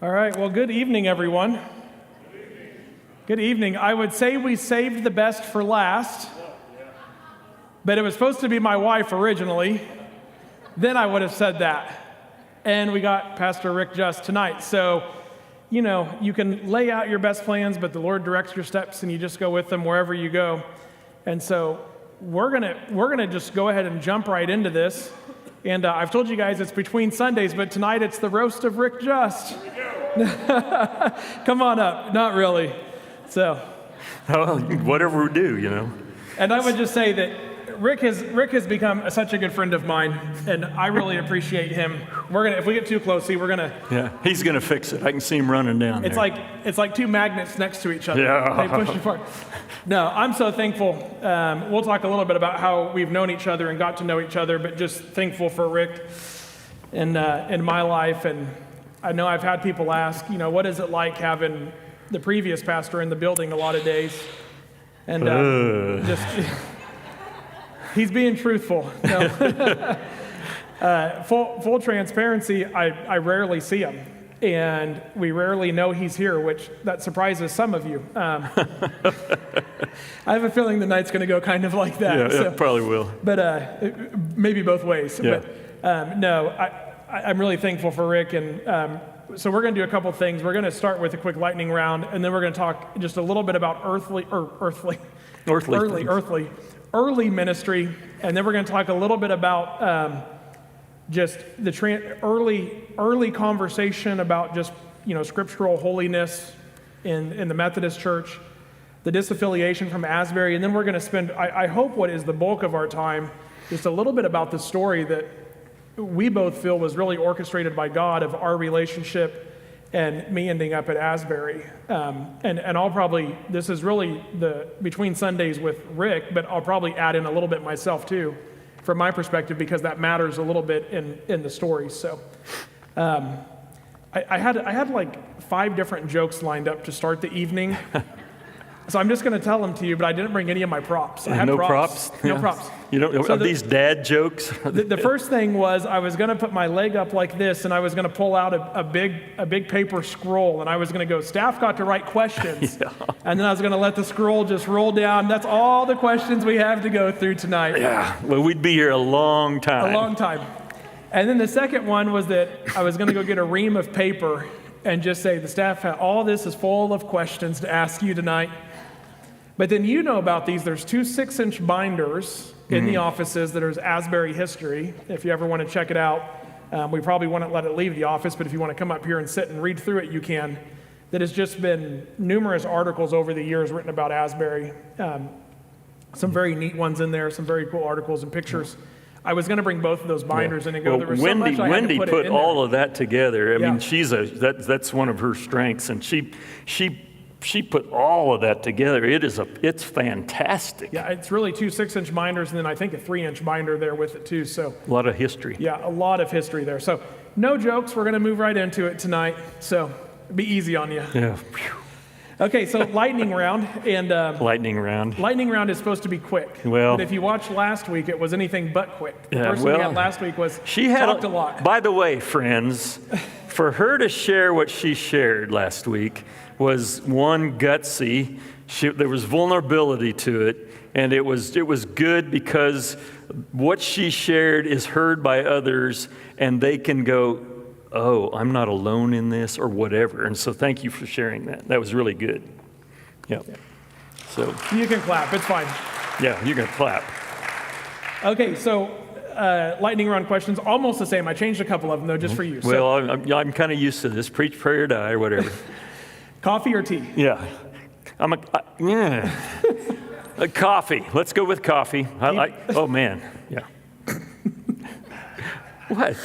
All right, well, good evening, everyone. Good evening. I would say we saved the best for last, but it was supposed to be my wife originally. Then I would have said that. And we got Pastor Rick Just tonight. So, you can lay out your best plans, but the Lord directs your steps and you just go with them wherever you go. And so we're gonna just go ahead and jump right into this. And I've told you guys it's between Sundays, but tonight it's the roast of Rick Just. Come on up. Not really. So. Oh, whatever we do, And I would just say that Rick has become such a good friend of mine, and I really appreciate him. If we get too close, Yeah, he's gonna fix it. I can see him running down it's there. It's like two magnets next to each other. Yeah. They push you forward. No, I'm so thankful. We'll talk a little bit about how we've known each other and got to know each other, but just thankful for Rick in my life. And I know I've had people ask, what is it like having the previous pastor in the building a lot of days? And he's being truthful. No. Full transparency, I rarely see him. And we rarely know he's here, which that surprises some of you. I have a feeling the night's going to go kind of like that. Yeah, it probably will. But maybe both ways. Yeah. But no, I'm really thankful for Rick. And so we're going to do a couple things. We're going to start with a quick lightning round, and then we're going to talk just a little bit about early ministry, and then we're going to talk a little bit about just the early conversation about just scriptural holiness in the Methodist Church, the disaffiliation from Asbury, and then we're going to spend I hope what is the bulk of our time just a little bit about the story that we both feel was really orchestrated by God of our relationship and me ending up at Asbury. And I'll probably, this is really the between Sundays with Rick, but I'll probably add in a little bit myself too, from my perspective, because that matters a little bit in the story. So I had like 5 different jokes lined up to start the evening. So I'm just going to tell them to you, but I didn't bring any of my props. I had no props? No Yeah. props. Are these dad jokes? The first thing was I was going to put my leg up like this, and I was going to pull out a big paper scroll, and I was going to go, staff got to write questions. Yeah. And then I was going to let the scroll just roll down. That's all the questions we have to go through tonight. Yeah, well, we'd be here a long time. A long time. And then the second one was that I was going to go get a ream of paper and just say, the staff, all this is full of questions to ask you tonight. But then about these. There's 2 6-inch binders in the offices that are Asbury history. If you ever want to check it out, we probably wouldn't let it leave the office, but if you want to come up here and sit and read through it, you can. That has just been numerous articles over the years written about Asbury. Some very neat ones in there, some very cool articles and pictures. I was going to bring both of those binders in and go. Well, there was Wendy, so much I had to put put in all there. of that together. I Yeah. mean, that's one of her strengths, and she put all of that together. It's fantastic. Yeah, it's really 2 6-inch binders, and then I think a 3-inch binder there with it too. So A lot of history. yeah, a lot of history there. So no jokes. We're going to move right into it tonight. So be easy on you. Yeah. Okay, so lightning round, and Lightning round. lightning round is supposed to be quick. Well- but if you watched last week, it was anything but quick. The Yeah, person we well, had last week was She had talked a lot. By the way, friends, for her to share what she shared last week was one gutsy. There was vulnerability to it, and it was good because what she shared is heard by others, and they can go, "Oh, I'm not alone in this," or whatever. And so, thank you for sharing that. That was really good. Yeah. So, You can clap. It's fine. yeah, you can clap. Okay, so lightning round questions, almost the same. I changed a couple of them, though, just for you. So, Well, I'm kind of used to this. Preach, pray, or die, or whatever. coffee or tea? Yeah. Coffee. Let's go with coffee. Oh, man. Yeah. What?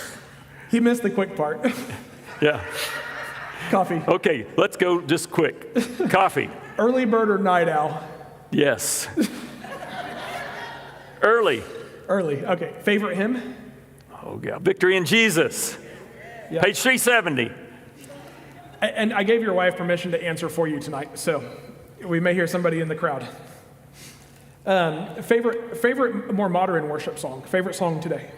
He missed the quick part. Yeah. Coffee. Okay, let's go just quick. Coffee. Early bird or night owl? Yes. Early. Early. Okay. Favorite hymn? Oh, God. Victory in Jesus. Yeah. Page 370. And I gave your wife permission to answer for you tonight, so we may hear somebody in the crowd. Favorite more modern worship song? Favorite song today?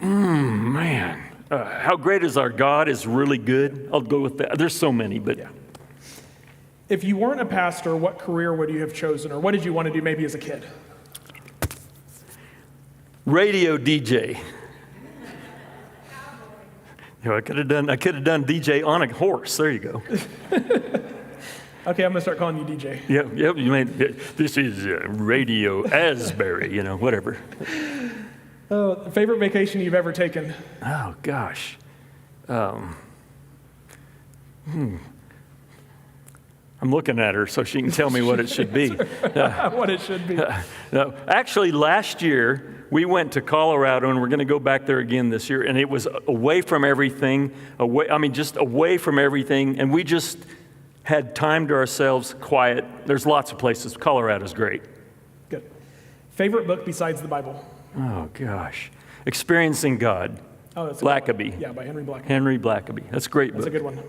Man. How great is our God is really good. I'll go with that. There's so many, but Yeah. If you weren't a pastor, what career would you have chosen, or what did you want to do maybe as a kid? radio DJ. I could have done DJ on a horse. There you go. Okay, I'm going to start calling you DJ. Yep. You made this is Radio Asbury. Whatever. Favorite vacation you've ever taken? Oh gosh. I'm looking at her so she can tell me what it should be. What it should be. No, actually, last year we went to Colorado, and we're going to go back there again this year. And it was away from everything. Just away from everything, and we just had time to ourselves, quiet. There's lots of places. Colorado's great. Good. Favorite book besides the Bible? Oh gosh, Experiencing God. Oh, that's Blackaby. Yeah, by Henry Blackaby. Henry Blackaby. That's a great book. That's a good one.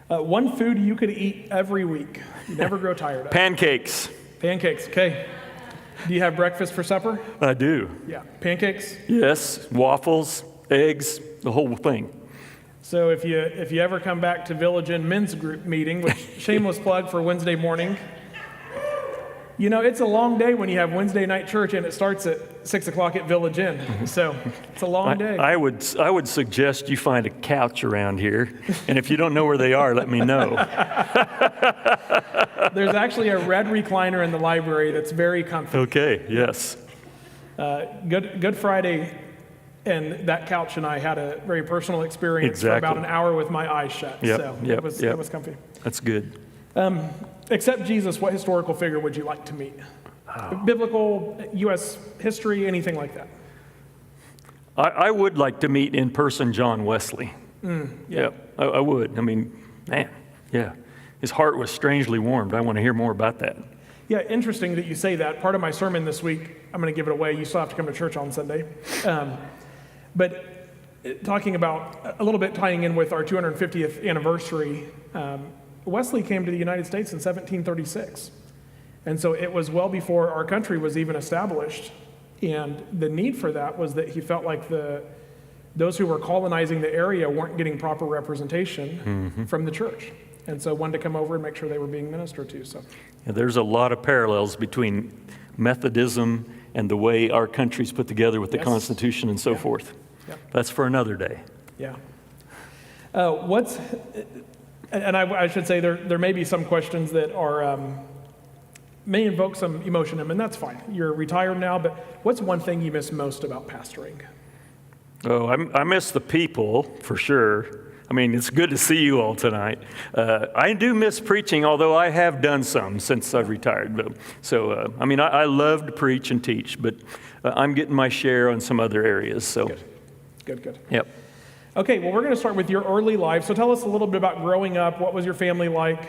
One food you could eat every week. You never grow tired of. Pancakes. Pancakes. Okay. Do you have breakfast for supper? I do. Yeah. Pancakes? Yes. Waffles, eggs, the whole thing. So if you ever come back to Village Inn men's group meeting, which shameless plug for Wednesday morning, it's a long day when you have Wednesday night church and it starts at 6 o'clock at Village Inn. So it's a long day. I would suggest you find a couch around here, and if you don't know where they are, let me know. There's actually a red recliner in the library that's very comfy. Okay. Yes. Good Friday, and that couch and I had a very personal experience for Exactly. about an hour with my eyes shut. Yep, So yep, it was comfy. That's good. Except Jesus, what historical figure would you like to meet? Biblical, U.S. history, anything like that? I would like to meet in person John Wesley. Yeah, I would. Man, yeah. His heart was strangely warmed. I want to hear more about that. Yeah, interesting that you say that. Part of my sermon this week, I'm going to give it away. You still have to come to church on Sunday. But talking about, a little bit tying in with our 250th anniversary, Wesley came to the United States in 1736. And so it was well before our country was even established. And the need for that was that he felt like those who were colonizing the area weren't getting proper representation from the church. And so wanted to come over and make sure they were being ministered to. So Yeah, there's a lot of parallels between Methodism and the way our country's put together with the Yes. Constitution and so forth. Yeah. That's for another day. Yeah. I should say there may be some questions that are may invoke some emotion in them, and that's fine. You're retired now, but what's one thing you miss most about pastoring? Oh, I miss the people, for sure. It's good to see you all tonight. I do miss preaching, although I have done some since I've retired. So, I love to preach and teach, but I'm getting my share on some other areas. So, Good. Yep. Okay, well, we're going to start with your early life. So tell us a little bit about growing up. What was your family like?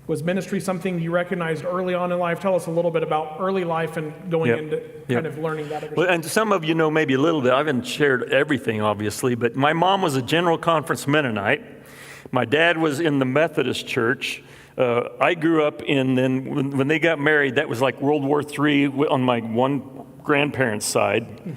Was ministry something you recognized early on in life? Tell us a little bit about early life and going into kind of learning that. Well, and some of you know maybe a little bit. I haven't shared everything, obviously, but my mom was a General Conference Mennonite. My dad was in the Methodist Church. I grew up when they got married, that was like World War III on my one grandparents' side. Mm-hmm.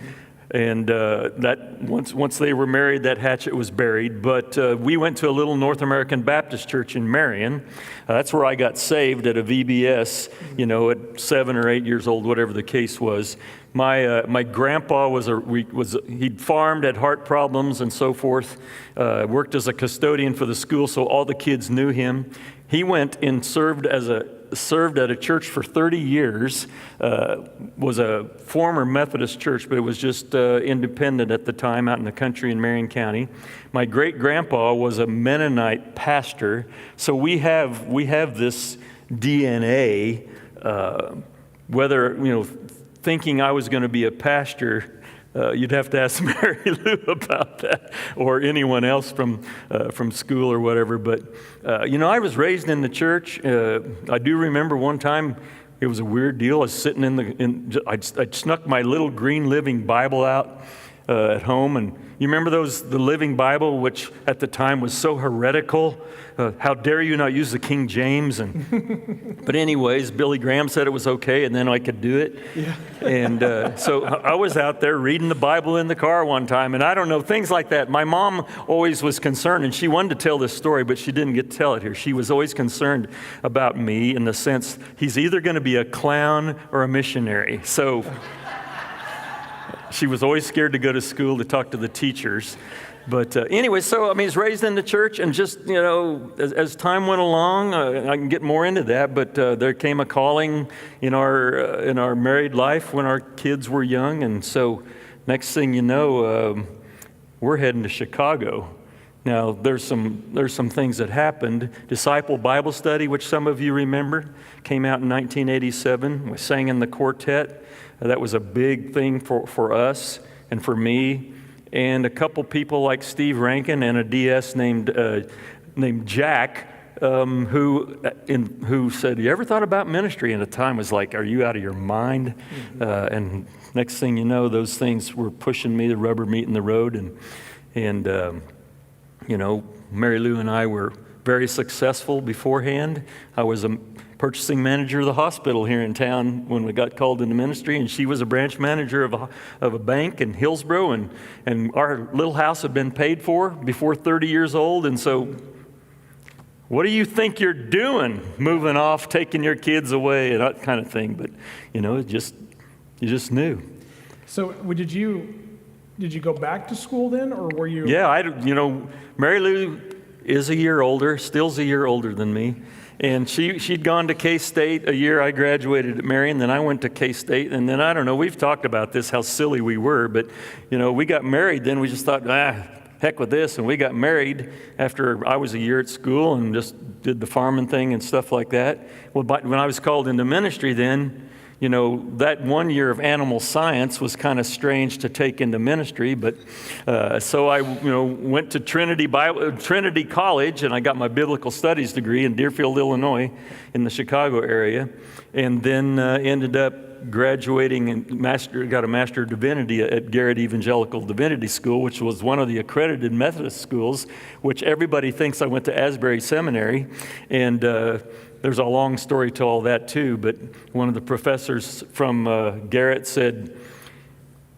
And that once they were married, that hatchet was buried. But we went to a little North American Baptist church in Marion. That's where I got saved at a VBS, at 7 or 8 years old, whatever the case was. My grandpa he'd farmed, had heart problems and so forth. Worked as a custodian for the school, so all the kids knew him. He went and served at a church for 30 years, was a former Methodist church, but it was just independent at the time out in the country in Marion County. My great-grandpa was a Mennonite pastor, so we have this DNA, whether, thinking I was going to be a pastor. You'd have to ask Mary Lou about that, or anyone else from school or whatever. But I was raised in the church. I do remember one time it was a weird deal. I was sitting I'd snuck my little Green Living Bible out at home. And you remember the Living Bible, which at the time was so heretical? How dare you not use the King James? But anyways, Billy Graham said it was okay, and then I could do it. Yeah. And so I was out there reading the Bible in the car one time, and I don't know, things like that. My mom always was concerned, and she wanted to tell this story, but she didn't get to tell it here. She was always concerned about me in the sense he's either going to be a clown or a missionary. So she was always scared to go to school to talk to the teachers. But anyway, so I mean, he's raised in the church, and just, as time went along, I can get more into that, but there came a calling in our married life when our kids were young, and so next thing you know, we're heading to Chicago. Now, there's some things that happened. Disciple Bible Study, which some of you remember, came out in 1987. We sang in the quartet. That was a big thing for us and for me. And a couple people like Steve Rankin and a DS named Jack, who said, "You ever thought about ministry?" And at the time was like, "Are you out of your mind?" And next thing you know, those things were pushing me, the rubber meeting the road, and Mary Lou and I were very successful beforehand. I was a purchasing manager of the hospital here in town when we got called into ministry, and she was a branch manager of a bank in Hillsboro, and our little house had been paid for before 30 years old. And so, what do you think you're doing, moving off, taking your kids away, and that kind of thing? But you just knew. So, did you go back to school then, or were you? Yeah, Mary Lou is a year older, still's a year older than me. And she'd gone to K-State a year. I graduated at Marian, then I went to K-State, and then I don't know, we've talked about this, how silly we were, but we got married, then we just thought, heck with this, and we got married after I was a year at school and just did the farming thing and stuff like that. Well, but when I was called into ministry then, that 1 year of animal science was kind of strange to take into ministry, but so I, went to Trinity College, and I got my biblical studies degree in Deerfield, Illinois, in the Chicago area, and then ended up graduating and got a Master of Divinity at Garrett Evangelical Divinity School, which was one of the accredited Methodist schools, which everybody thinks I went to Asbury Seminary, and there's a long story to all that too, but one of the professors from Garrett said,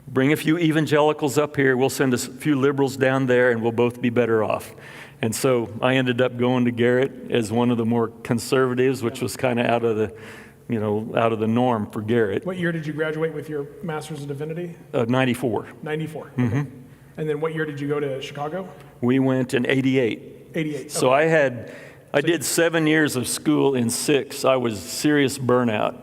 "Bring a few evangelicals up here, we'll send a few liberals down there, and we'll both be better off." And so I ended up going to Garrett as one of the more conservatives, which was kind of out of the norm for Garrett. What year did you graduate with your Master's of Divinity? 94. 94. Mm-hmm. Okay. And then what year did you go to Chicago? We went in 88. 88. So okay. I did 7 years of school in 6. I was serious burnout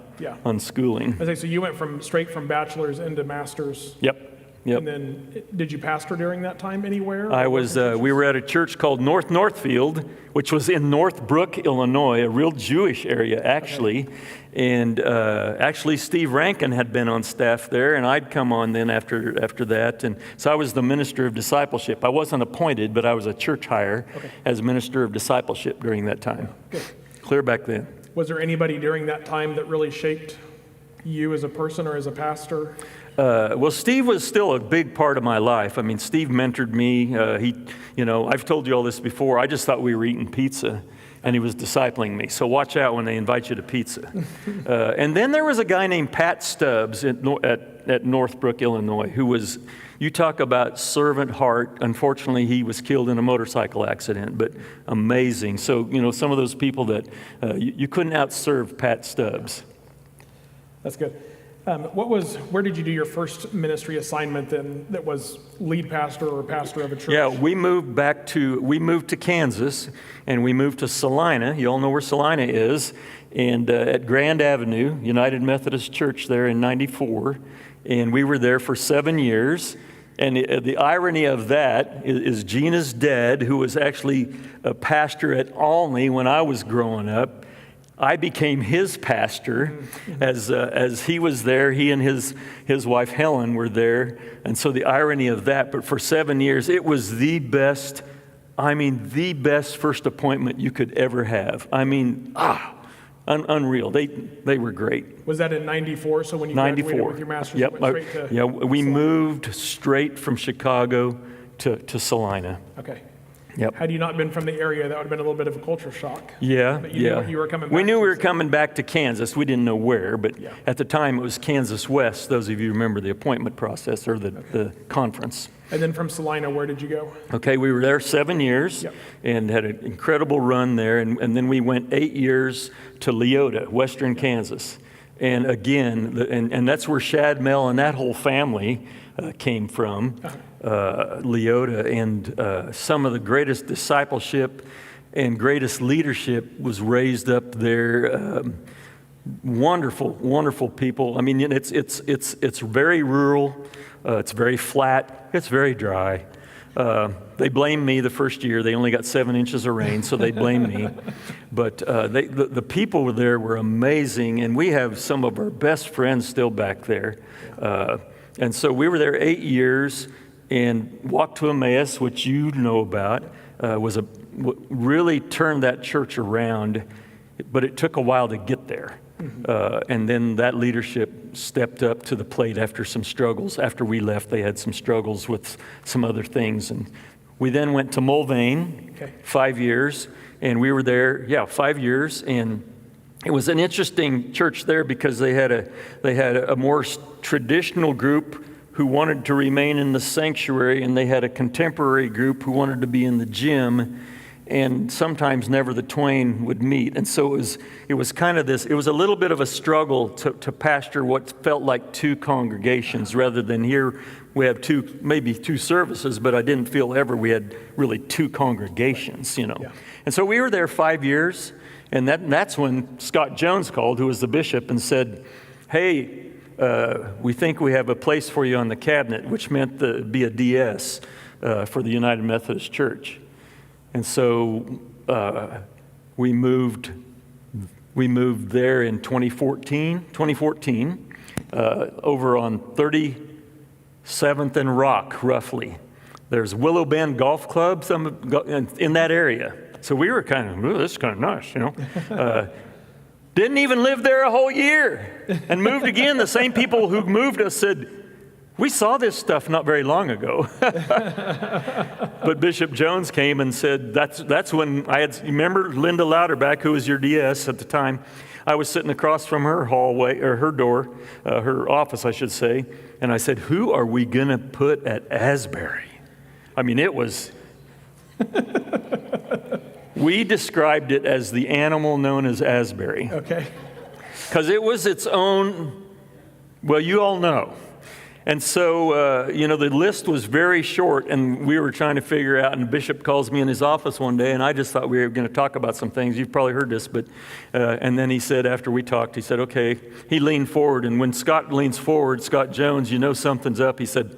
on schooling. So you went straight from bachelor's into master's. Yep. And then did you pastor during that time anywhere? We were at a church called Northfield, which was in Northbrook, Illinois, a real Jewish area actually. Okay. And actually Steve Rankin had been on staff there, and I'd come on then after that. And so I was the minister of discipleship. I wasn't appointed, but I was a church hire as minister of discipleship during that time. Good. Clear back then. Was there anybody during that time that really shaped you as a person or as a pastor? Well, Steve was still a big part of my life. I mean, Steve mentored me. I've told you all this before. I just thought we were eating pizza, and he was discipling me. So watch out when they invite you to pizza. And then there was a guy named Pat Stubbs at Northbrook, Illinois, who was, you talk about servant heart. Unfortunately, he was killed in a motorcycle accident, but amazing. So, some of those people that you couldn't outserve Pat Stubbs. That's good. Where did you do your first ministry assignment then that was lead pastor or pastor of a church? Yeah, we moved to Kansas, and we moved to Salina. You all know where Salina is. And at Grand Avenue, United Methodist Church there in 94. And we were there for 7 years. And the irony of that is Gina's dad, who was actually a pastor at Olney when I was growing up. I became his pastor as he was there. He and his wife Helen were there. And so the irony of that, but for 7 years, it was the best first appointment you could ever have. Unreal. They were great. Was that in 94? So when you graduated 94. with your master's, Yep. you went straight to Yeah, we Salina? moved straight from Chicago to Salina. Okay. Yep. Had you not been from the area, that would have been a little bit of a culture shock. Yeah, But you yeah. knew you were coming We back knew to we were the- coming back to Kansas. We didn't know where, but Yeah. at the time it was Kansas West. Those of you who remember the appointment process or the conference. And then from Salina, where did you go? Okay, we were there 7 years Yep. and had an incredible run there. And then we went 8 years to Leota, western Kansas. And again, and that's where Shad Mel and that whole family came from, Leota. And some of the greatest discipleship and greatest leadership was raised up there. Wonderful, wonderful people. I mean, it's very rural. It's very flat. It's very dry. They blamed me the first year. They only got 7 inches of rain, so they blamed me. But the people there were amazing, and we have some of our best friends still back there. And so we were there 8 years, and Walk to Emmaus, which you know about, really turned that church around, but it took a while to get there. And then that leadership stepped up to the plate after some struggles. After we left, they had some struggles with some other things. And we then went to Mulvane, 5 years, and we were there, 5 years. And it was an interesting church there because they had a more traditional group who wanted to remain in the sanctuary, and they had a contemporary group who wanted to be in the gym. And sometimes never the twain would meet. And so it was kind of this, it was a little bit of a struggle to pastor what felt like 2 congregations rather than here we have maybe two services, but I didn't feel ever we had really 2 congregations, you know. Yeah. And so we were there 5 years, and that's when Scott Jones called, who was the bishop, and said, hey, we think we have a place for you on the cabinet, which meant to be a DS for the United Methodist Church. And so we moved there in 2014, over on 37th and Rock, roughly. There's Willow Bend Golf Club in that area. So we were kind of, this is kind of nice, you know. Didn't even live there a whole year and moved again. The same people who moved us said, we saw this stuff not very long ago. But Bishop Jones came and said, that's when you remember Linda Louderback, who was your DS at the time? I was sitting across from her hallway, or her door, her office, I should say, and I said, who are we going to put at Asbury? I mean, it was, we described it as the animal known as Asbury. Okay. Because it was its own, well, you all know. And so, the list was very short, and we were trying to figure out, and the bishop calls me in his office one day, and I just thought we were going to talk about some things. You've probably heard this, but, and then he said, after we talked, he said, okay, he leaned forward, and when Scott leans forward, Scott Jones, you know something's up, he said,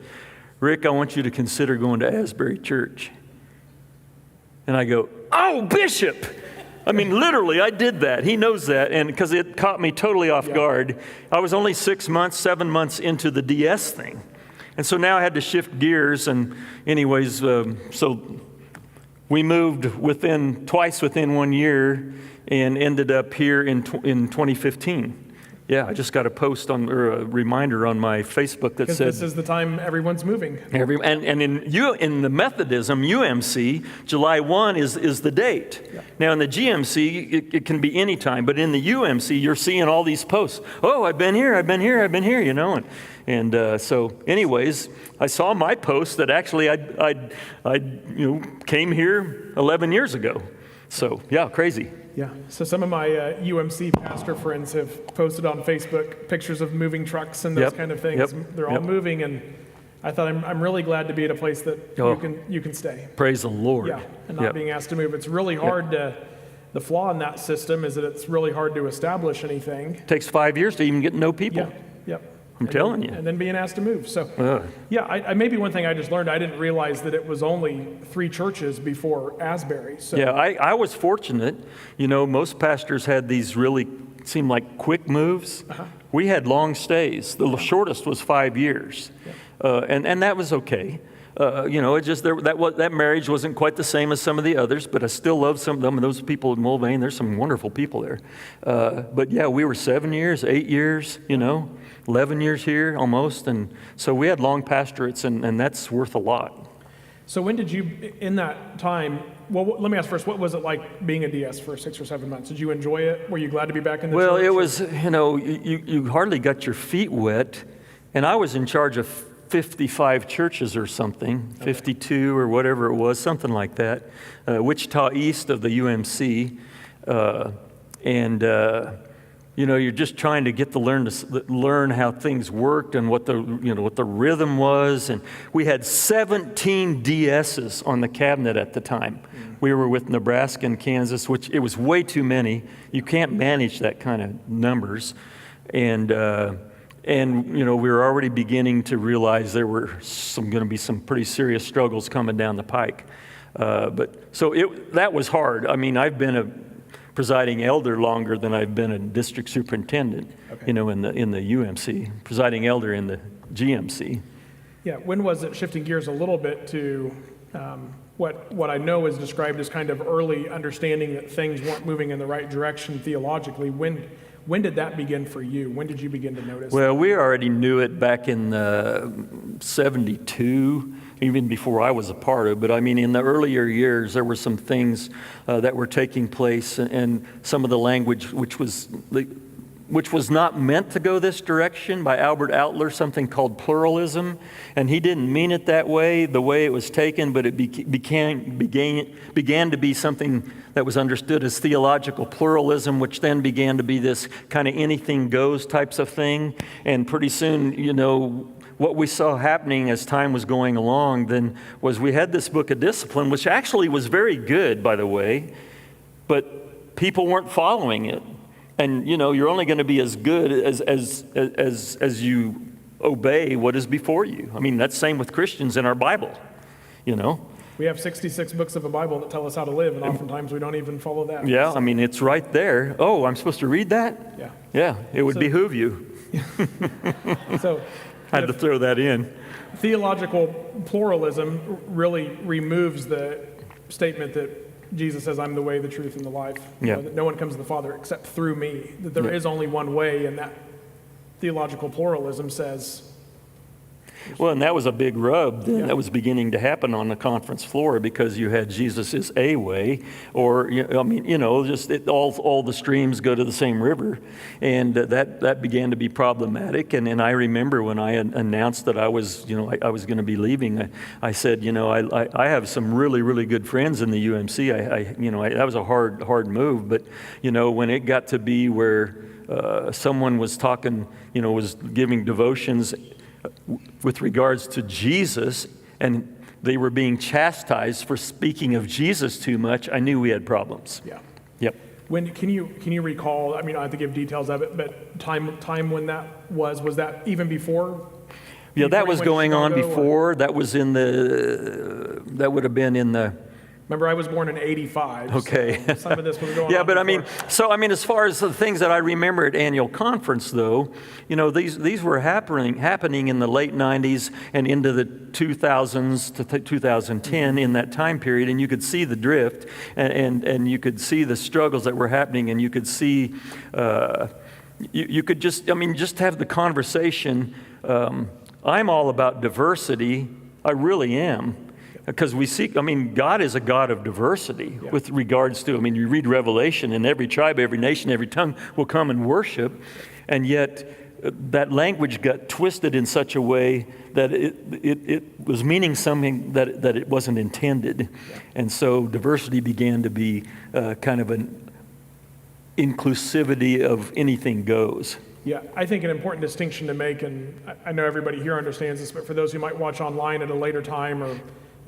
Rick, I want you to consider going to Asbury Church. And I go, oh, Bishop! I mean, literally, I did that. He knows that, and because it caught me totally off guard. I was only 7 months into the DS thing. And so now I had to shift gears, and anyways, so we moved twice within 1 year and ended up here in 2015. Yeah, I just got a post or a reminder on my Facebook that Because said, this is the time everyone's moving. and in the Methodism, UMC, July 1 is the date. Yeah. Now in the GMC, it can be any time, but in the UMC, you're seeing all these posts. Oh, I've been here, you know. And so anyways, I saw my post that actually I came here 11 years ago. So yeah, crazy. Yeah. So some of my UMC pastor friends have posted on Facebook pictures of moving trucks and those kind of things. They're all moving, and I thought I'm really glad to be at a place that you can stay. Praise the Lord. Yeah, and not being asked to move. It's really hard the flaw in that system is that it's really hard to establish anything. It takes 5 years to even get to know people. Yeah. Yep. I'm telling you. And then being asked to move. So, I maybe one thing I just learned, I didn't realize that it was only 3 churches before Asbury. So. Yeah, I was fortunate. You know, most pastors had these really seemed like quick moves. We had long stays. The shortest was 5 years. And that was okay. It just that marriage wasn't quite the same as some of the others, but I still love some of them. Those people in Mulvane, there's some wonderful people there. But yeah, we were 7 years, 8 years, 11 years here almost, and so we had long pastorates, and that's worth a lot. So when did you, in that time, well, let me ask first, what was it like being a DS for 6 or 7 months? Did you enjoy it? Were you glad to be back in the church? Well, it was, you hardly got your feet wet, and I was in charge of 55 churches or something, 52 or whatever it was, something like that, Wichita east of the UMC, you're just trying to get to learn how things worked and what the rhythm was. And we had 17 DSs on the cabinet at the time. We were with Nebraska and Kansas, which it was way too many. You can't manage that kind of numbers. And we were already beginning to realize there were going to be some pretty serious struggles coming down the pike. That was hard. I mean, I've been a presiding elder longer than I've been a district superintendent, okay. in the UMC, presiding elder in the GMC. Yeah, when was it, shifting gears a little bit to what I know is described as kind of early understanding that things weren't moving in the right direction theologically? When did that begin for you? When did you begin to notice? Well, we already knew it back in 72, even before I was a part of it. But I mean, in the earlier years, there were some things that were taking place, and some of the language which was not meant to go this direction, by Albert Outler, something called pluralism. And he didn't mean it that way, the way it was taken, but it began to be something that was understood as theological pluralism, which then began to be this kind of anything goes types of thing. And pretty soon, what we saw happening as time was going along then was we had this book of discipline, which actually was very good, by the way, but people weren't following it. And, you're only going to be as good as you obey what is before you. I mean, that's the same with Christians in our Bible, We have 66 books of the Bible that tell us how to live, and oftentimes we don't even follow that. Yeah, I mean, it's right there. Oh, I'm supposed to read that? Yeah. Yeah, it would behoove you. So I had to throw that in. Theological pluralism really removes the statement that Jesus says, I'm the way, the truth, and the life. Yeah. That no one comes to the Father except through me. That there is only one way, and that theological pluralism says. Well, and that was a big rub then. Yeah. That was beginning to happen on the conference floor, because you had Jesus is a way, or all the streams go to the same river, and that began to be problematic. And I remember when I announced that I was I was going to be leaving, I said, I have some really, really good friends in the UMC. That was a hard move, but when it got to be where someone was talking, was giving devotions with regards to Jesus, and they were being chastised for speaking of Jesus too much, I knew we had problems. Yeah. Yep. When can you recall? I mean, I have to give details of it, but time when that was that even before? Yeah, that was going on before. Or? That was that would have been in the. Remember, I was born in 85. Okay. So some of this was going on. Yeah, but before. as far as the things that I remember at annual conference, though, these were happening in the late 90s and into the 2000s to 2010 in that time period, and you could see the drift, and you could see the struggles that were happening, and you could see, you could just have the conversation. I'm all about diversity. I really am. Because God is a God of diversity with regards to, you read Revelation, and every tribe, every nation, every tongue will come and worship, and yet that language got twisted in such a way that it was meaning something that it wasn't intended. And so diversity began to be kind of an inclusivity of anything goes. Yeah, I think an important distinction to make, and I know everybody here understands this, but for those who might watch online at a later time, or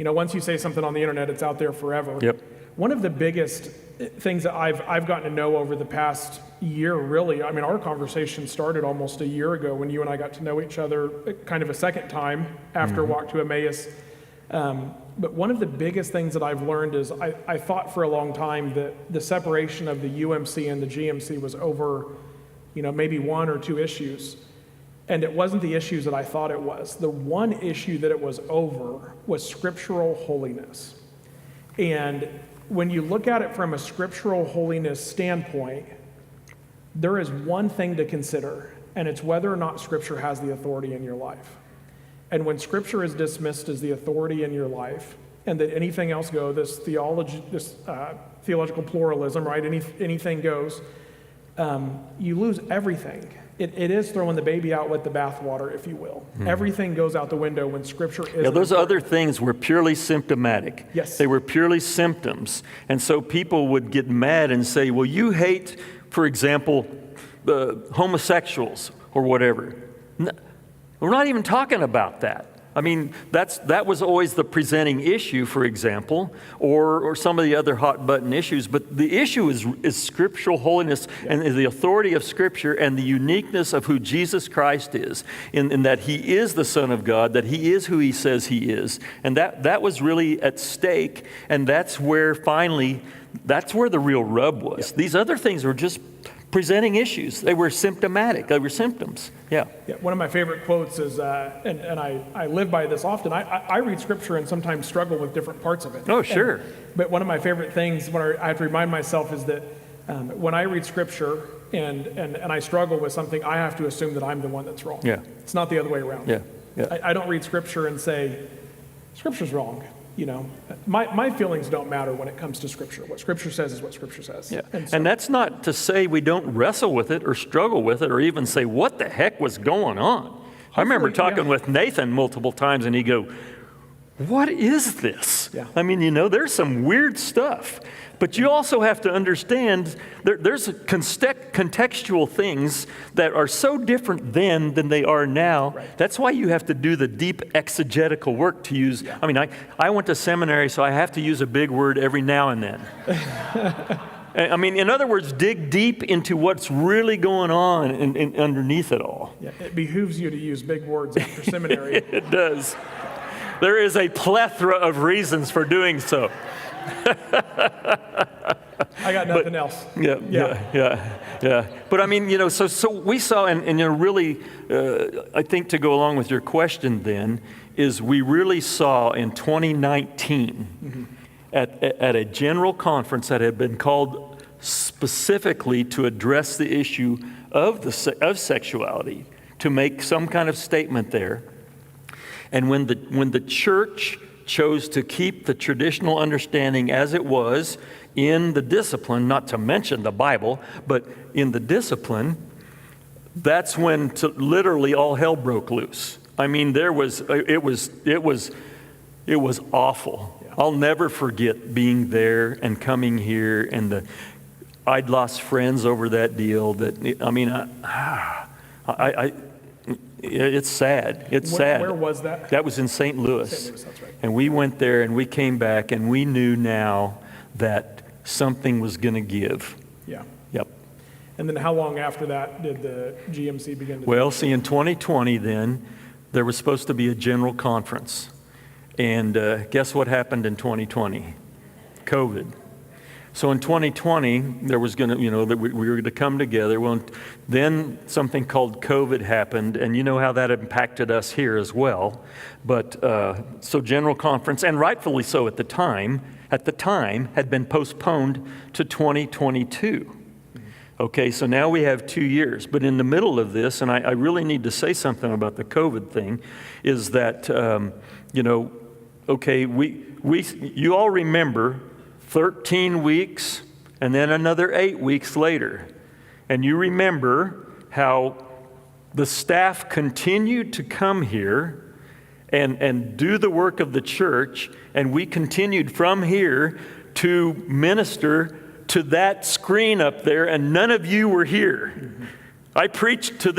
once you say something on the internet, it's out there forever. Yep. One of the biggest things that I've gotten to know over the past year, really, our conversation started almost a year ago when you and I got to know each other kind of a second time after a walk to Emmaus. But one of the biggest things that I've learned is I thought for a long time that the separation of the UMC and the GMC was over, maybe one or two issues. And it wasn't the issues that I thought it was. The one issue that it was over was scriptural holiness. And when you look at it from a scriptural holiness standpoint, there is one thing to consider, and it's whether or not Scripture has the authority in your life. And when Scripture is dismissed as the authority in your life, and that anything else goes, this theological pluralism, right? Anything goes, you lose everything. It is throwing the baby out with the bathwater, if you will. Everything goes out the window when Scripture is. Yeah, those other things were purely symptomatic. Yes. They were purely symptoms. And so people would get mad and say, well, you hate, for example, homosexuals or whatever. We're not even talking about that. I mean, that was always the presenting issue, for example, or some of the other hot button issues. But the issue is scriptural holiness and the authority of Scripture and the uniqueness of who Jesus Christ is, in that He is the Son of God, that He is who He says He is. And that was really at stake, and that's where the real rub was. These other things were just presenting issues. They were symptomatic. They were symptoms. Yeah. One of my favorite quotes is, and I live by this often, I read Scripture and sometimes struggle with different parts of it. Oh, sure. But one of my favorite things when I have to remind myself is that when I read Scripture and I struggle with something, I have to assume that I'm the one that's wrong. Yeah. It's not the other way around. Yeah. I don't read Scripture and say, Scripture's wrong. My feelings don't matter when it comes to Scripture. What Scripture says is what Scripture says. Yeah. And that's not to say we don't wrestle with it or struggle with it or even say, what the heck was going on? I remember talking with Nathan multiple times, and he'd go, what is this? Yeah. I mean, there's some weird stuff. But you also have to understand there's contextual things that are so different then than they are now. Right. That's why you have to do the deep exegetical work to use. Yeah. I mean, I went to seminary, so I have to use a big word every now and then. I mean, in other words, dig deep into what's really going on underneath it all. Yeah, it behooves you to use big words after seminary. It does. There is a plethora of reasons for doing so. I got nothing else. Yeah. But I mean, so we saw, and really, I think to go along with your question then, is we really saw in 2019 at a general conference that had been called specifically to address the issue of sexuality, to make some kind of statement there. And when the church chose to keep the traditional understanding as it was in the discipline, not to mention the Bible, but in the discipline, that's when literally all hell broke loose. I mean, it was awful. Yeah. I'll never forget being there and coming here, and I'd lost friends over that deal. It's sad. It's sad. Where was that? That was in St. Louis. St. Louis, that's right. And we went there and we came back and we knew now that something was going to give. Yeah. Yep. And then how long after that did the GMC begin to Well, see, in 2020 then, there was supposed to be a general conference. And guess what happened in 2020? COVID. So in 2020, there was going to, that we were going to come together. Well, then something called COVID happened, and you know how that impacted us here as well. But so general conference, and rightfully so at the time, had been postponed to 2022. Okay, so now we have 2 years. But in the middle of this, and I really need to say something about the COVID thing, is that, okay, you all remember 13 weeks and then another 8 weeks later. And you remember how the staff continued to come here and do the work of the church, and we continued from here to minister to that screen up there, and none of you were here. Mm-hmm. I preached to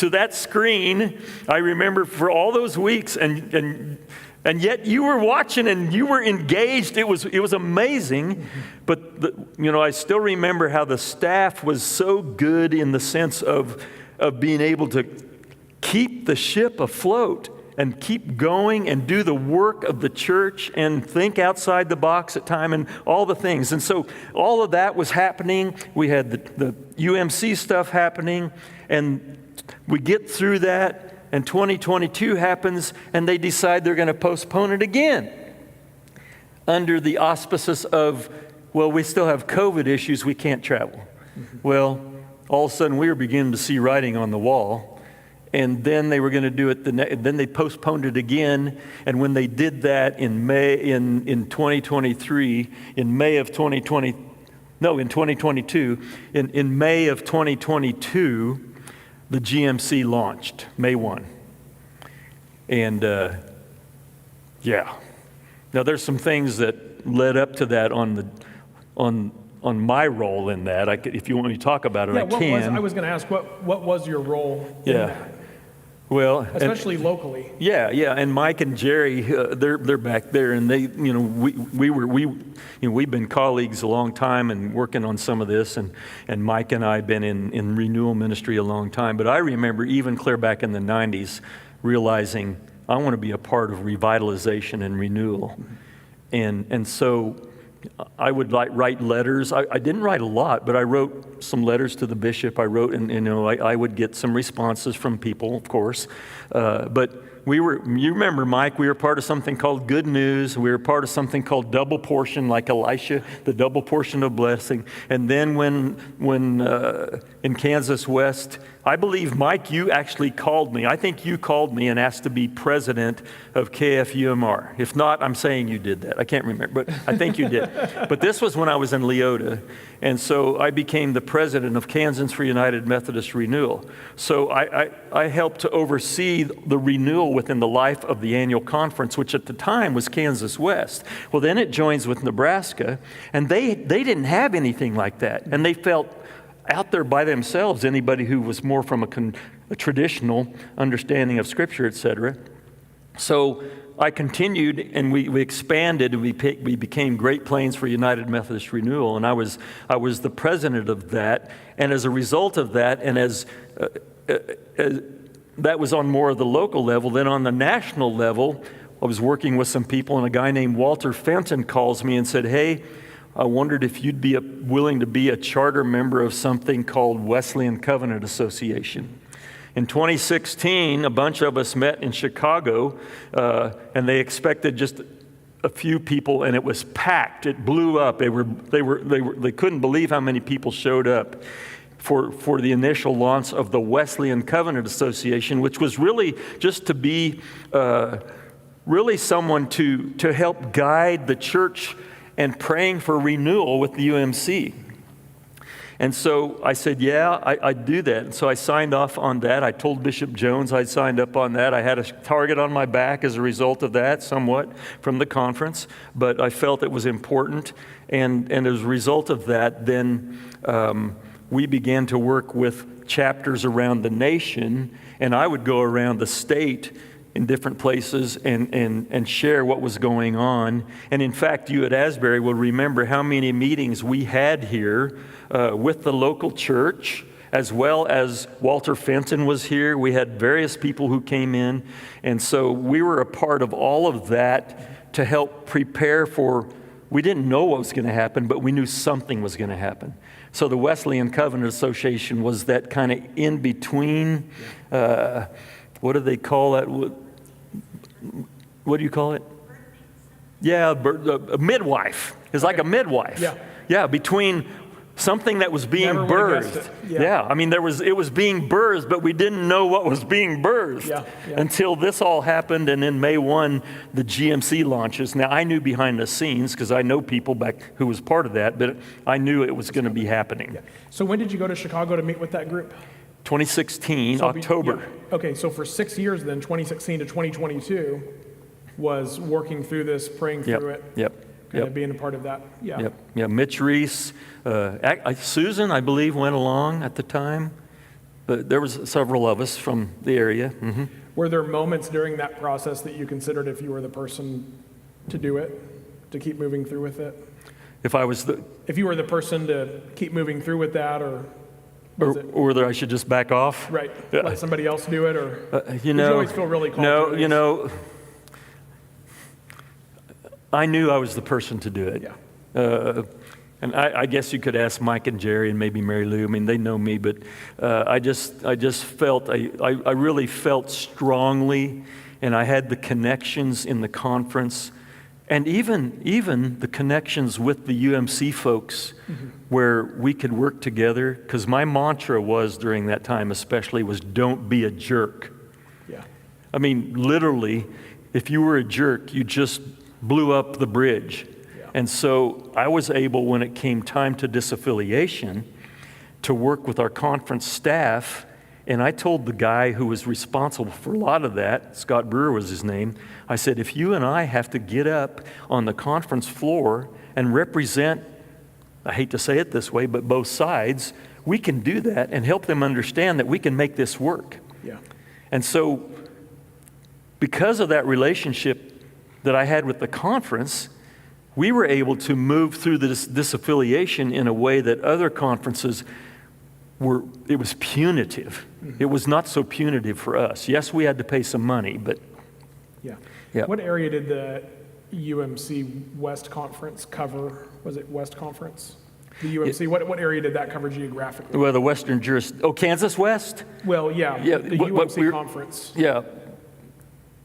that screen, I remember, for all those weeks, and yet you were watching and you were engaged. It was amazing. Mm-hmm. But I still remember how the staff was so good in the sense of being able to keep the ship afloat and keep going and do the work of the church and think outside the box at time and all the things. And so all of that was happening. We had the UMC stuff happening, and we get through that, and 2022 happens, and they decide they're going to postpone it again under the auspices of, well, we still have COVID issues, we can't travel. Well, all of a sudden we were beginning to see writing on the wall, and then they were going to do it then they postponed it again, and when they did that in May in 2023, in May of 2020, no, in 2022, in May of 2022, the GMC launched, May 1. And yeah. Now there's some things that led up to that on my role in that. If you want me to talk about it, I can. I was going to ask, what was your role in that? Well, especially locally. Yeah, and Mike and Jerry, they're back there, and they, we've been colleagues a long time and working on some of this, and Mike and I have been in renewal ministry a long time. But I remember even clear back in the 90s, realizing I want to be a part of revitalization and renewal, and so I would write letters. I didn't write a lot, but I wrote some letters to the bishop. I wrote, and I would get some responses from people, of course. But you remember, Mike, we were part of something called Good News. We were part of something called Double Portion, like Elisha, the double portion of blessing. And then when in Kansas West, I believe, Mike, you actually called me. I think you called me and asked to be president of KFUMR. If not, I'm saying you did that. I can't remember, but I think you did. But this was when I was in Leota. And so I became the president of Kansans for United Methodist Renewal. So I helped to oversee the renewal within the life of the annual conference, which at the time was Kansas West. Well, then it joins with Nebraska, and they didn't have anything like that. And they felt out there by themselves, anybody who was more from a traditional understanding of Scripture, etc. So I continued, and we expanded, and we became Great Plains for United Methodist Renewal, and I was the president of that. And as a result of that, and as that was on more of the local level, then on the national level, I was working with some people, and a guy named Walter Fenton calls me and said, "Hey, I wondered if you'd be willing to be a charter member of something called Wesleyan Covenant Association." In 2016, a bunch of us met in Chicago, and they expected just a few people, and it was packed. It blew up. They couldn't believe how many people showed up for the initial launch of the Wesleyan Covenant Association, which was really just to be really someone to help guide the church and praying for renewal with the UMC. And so I said, yeah, I'd do that. And so I signed off on that. I told Bishop Jones I'd signed up on that. I had a target on my back as a result of that, somewhat, from the conference. But I felt it was important. And as a result of that, then we began to work with chapters around the nation. And I would go around the state in different places and share what was going on. And in fact, you at Asbury will remember how many meetings we had here with the local church, as well as Walter Fenton was here. We had various people who came in. And so we were a part of all of that to help prepare for, we didn't know what was going to happen, but we knew something was going to happen. So the Wesleyan Covenant Association was that kind of in between, what do they call that? What do you call it? Yeah, a midwife. It's like a midwife. Yeah, between something that was being birthed. Yeah, I mean, it was being birthed, but we didn't know what was being birthed until this all happened, and then May 1, the GMC launches. Now, I knew behind the scenes, because I know people back who was part of that, but I knew it was going to be happening. Yeah. So when did you go to Chicago to meet with that group? 2016, October. Okay, so for 6 years then, 2016 to 2022, was working through this, praying through it. Kind of being a part of that. Yeah, Mitch Reese, Susan, I believe, went along at the time, but there was several of us from the area. Mm-hmm. Were there moments during that process that you considered if you were the person to do it, to keep moving through with it? If you were the person to keep moving through with that, or whether I should just back off? Right, let somebody else do it, or you always feel really called to it. I knew I was the person to do it. And I guess you could ask Mike and Jerry and maybe Mary Lou. I mean, they know me, but I just felt, I really felt strongly, and I had the connections in the conference, and even the connections with the UMC folks where we could work together. Because my mantra was during that time especially was, don't be a jerk. Yeah. I mean, literally, if you were a jerk, you just blew up the bridge. And so I was able, when it came time to disaffiliation, to work with our conference staff. And I told the guy who was responsible for a lot of that, Scott Brewer was his name, I said, if you and I have to get up on the conference floor and represent, I hate to say it this way, but both sides, we can do that and help them understand that we can make this work. Yeah. And so because of that relationship that I had with the conference, we were able to move through this disaffiliation in a way that other conferences it was punitive. It was not so punitive for us. Yes, we had to pay some money, but... Yeah. What area did the UMC West Conference cover? Was it West Conference? The UMC, what area did that cover geographically? Well, the Western Kansas West? Well, yeah, the UMC conference. Yeah.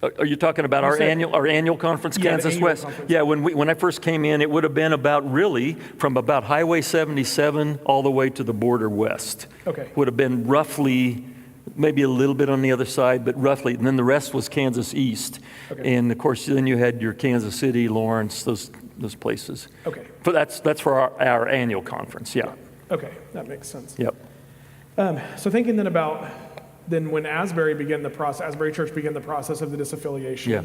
Are you talking about our annual conference, Kansas West? Conference. Yeah, when I first came in, it would have been about really from about Highway 77 all the way to the border west. Okay. Would have been roughly, maybe a little bit on the other side, but roughly. And then the rest was Kansas East. Okay. And of course, then you had your Kansas City, Lawrence, those places. Okay. But that's for our annual conference, yeah. Okay, that makes sense. Yep. So thinking then about when Asbury Church began the process of the disaffiliation,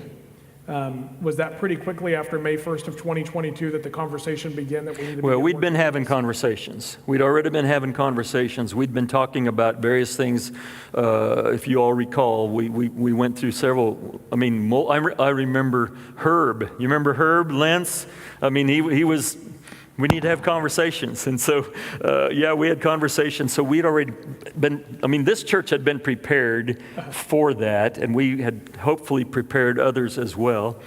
was that pretty quickly after May 1st of 2022 that the conversation began that we needed to Well, we'd been having conversations. We'd already been having conversations. We'd been talking about various things. If you all recall, we went through several. I mean, I remember Herb. You remember Herb Lentz? I mean, he was. We need to have conversations. And so, we had conversations. So we'd already this church had been prepared for that, and we had hopefully prepared others as well.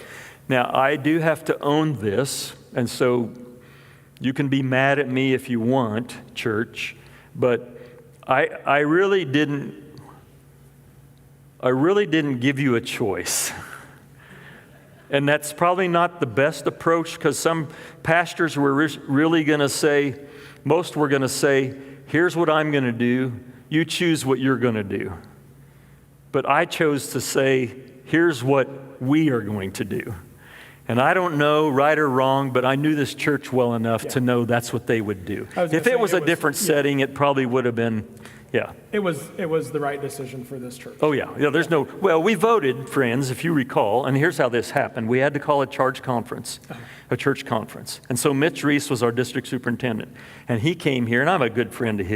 Now, I do have to own this, and so you can be mad at me if you want, church, but I really didn't give you a choice. And that's probably not the best approach, because some pastors were really going to say, most were going to say, here's what I'm going to do, you choose what you're going to do. But I chose to say, here's what we are going to do. And I don't know right or wrong, but I knew this church well enough to know that's what they would do. If it was a different setting, it probably would have been, It was the right decision for this church. Oh, yeah. We voted, friends, if you recall, and here's how this happened. We had to call a church conference. And so Mitch Reese was our district superintendent. And he came here, and I'm a good friend of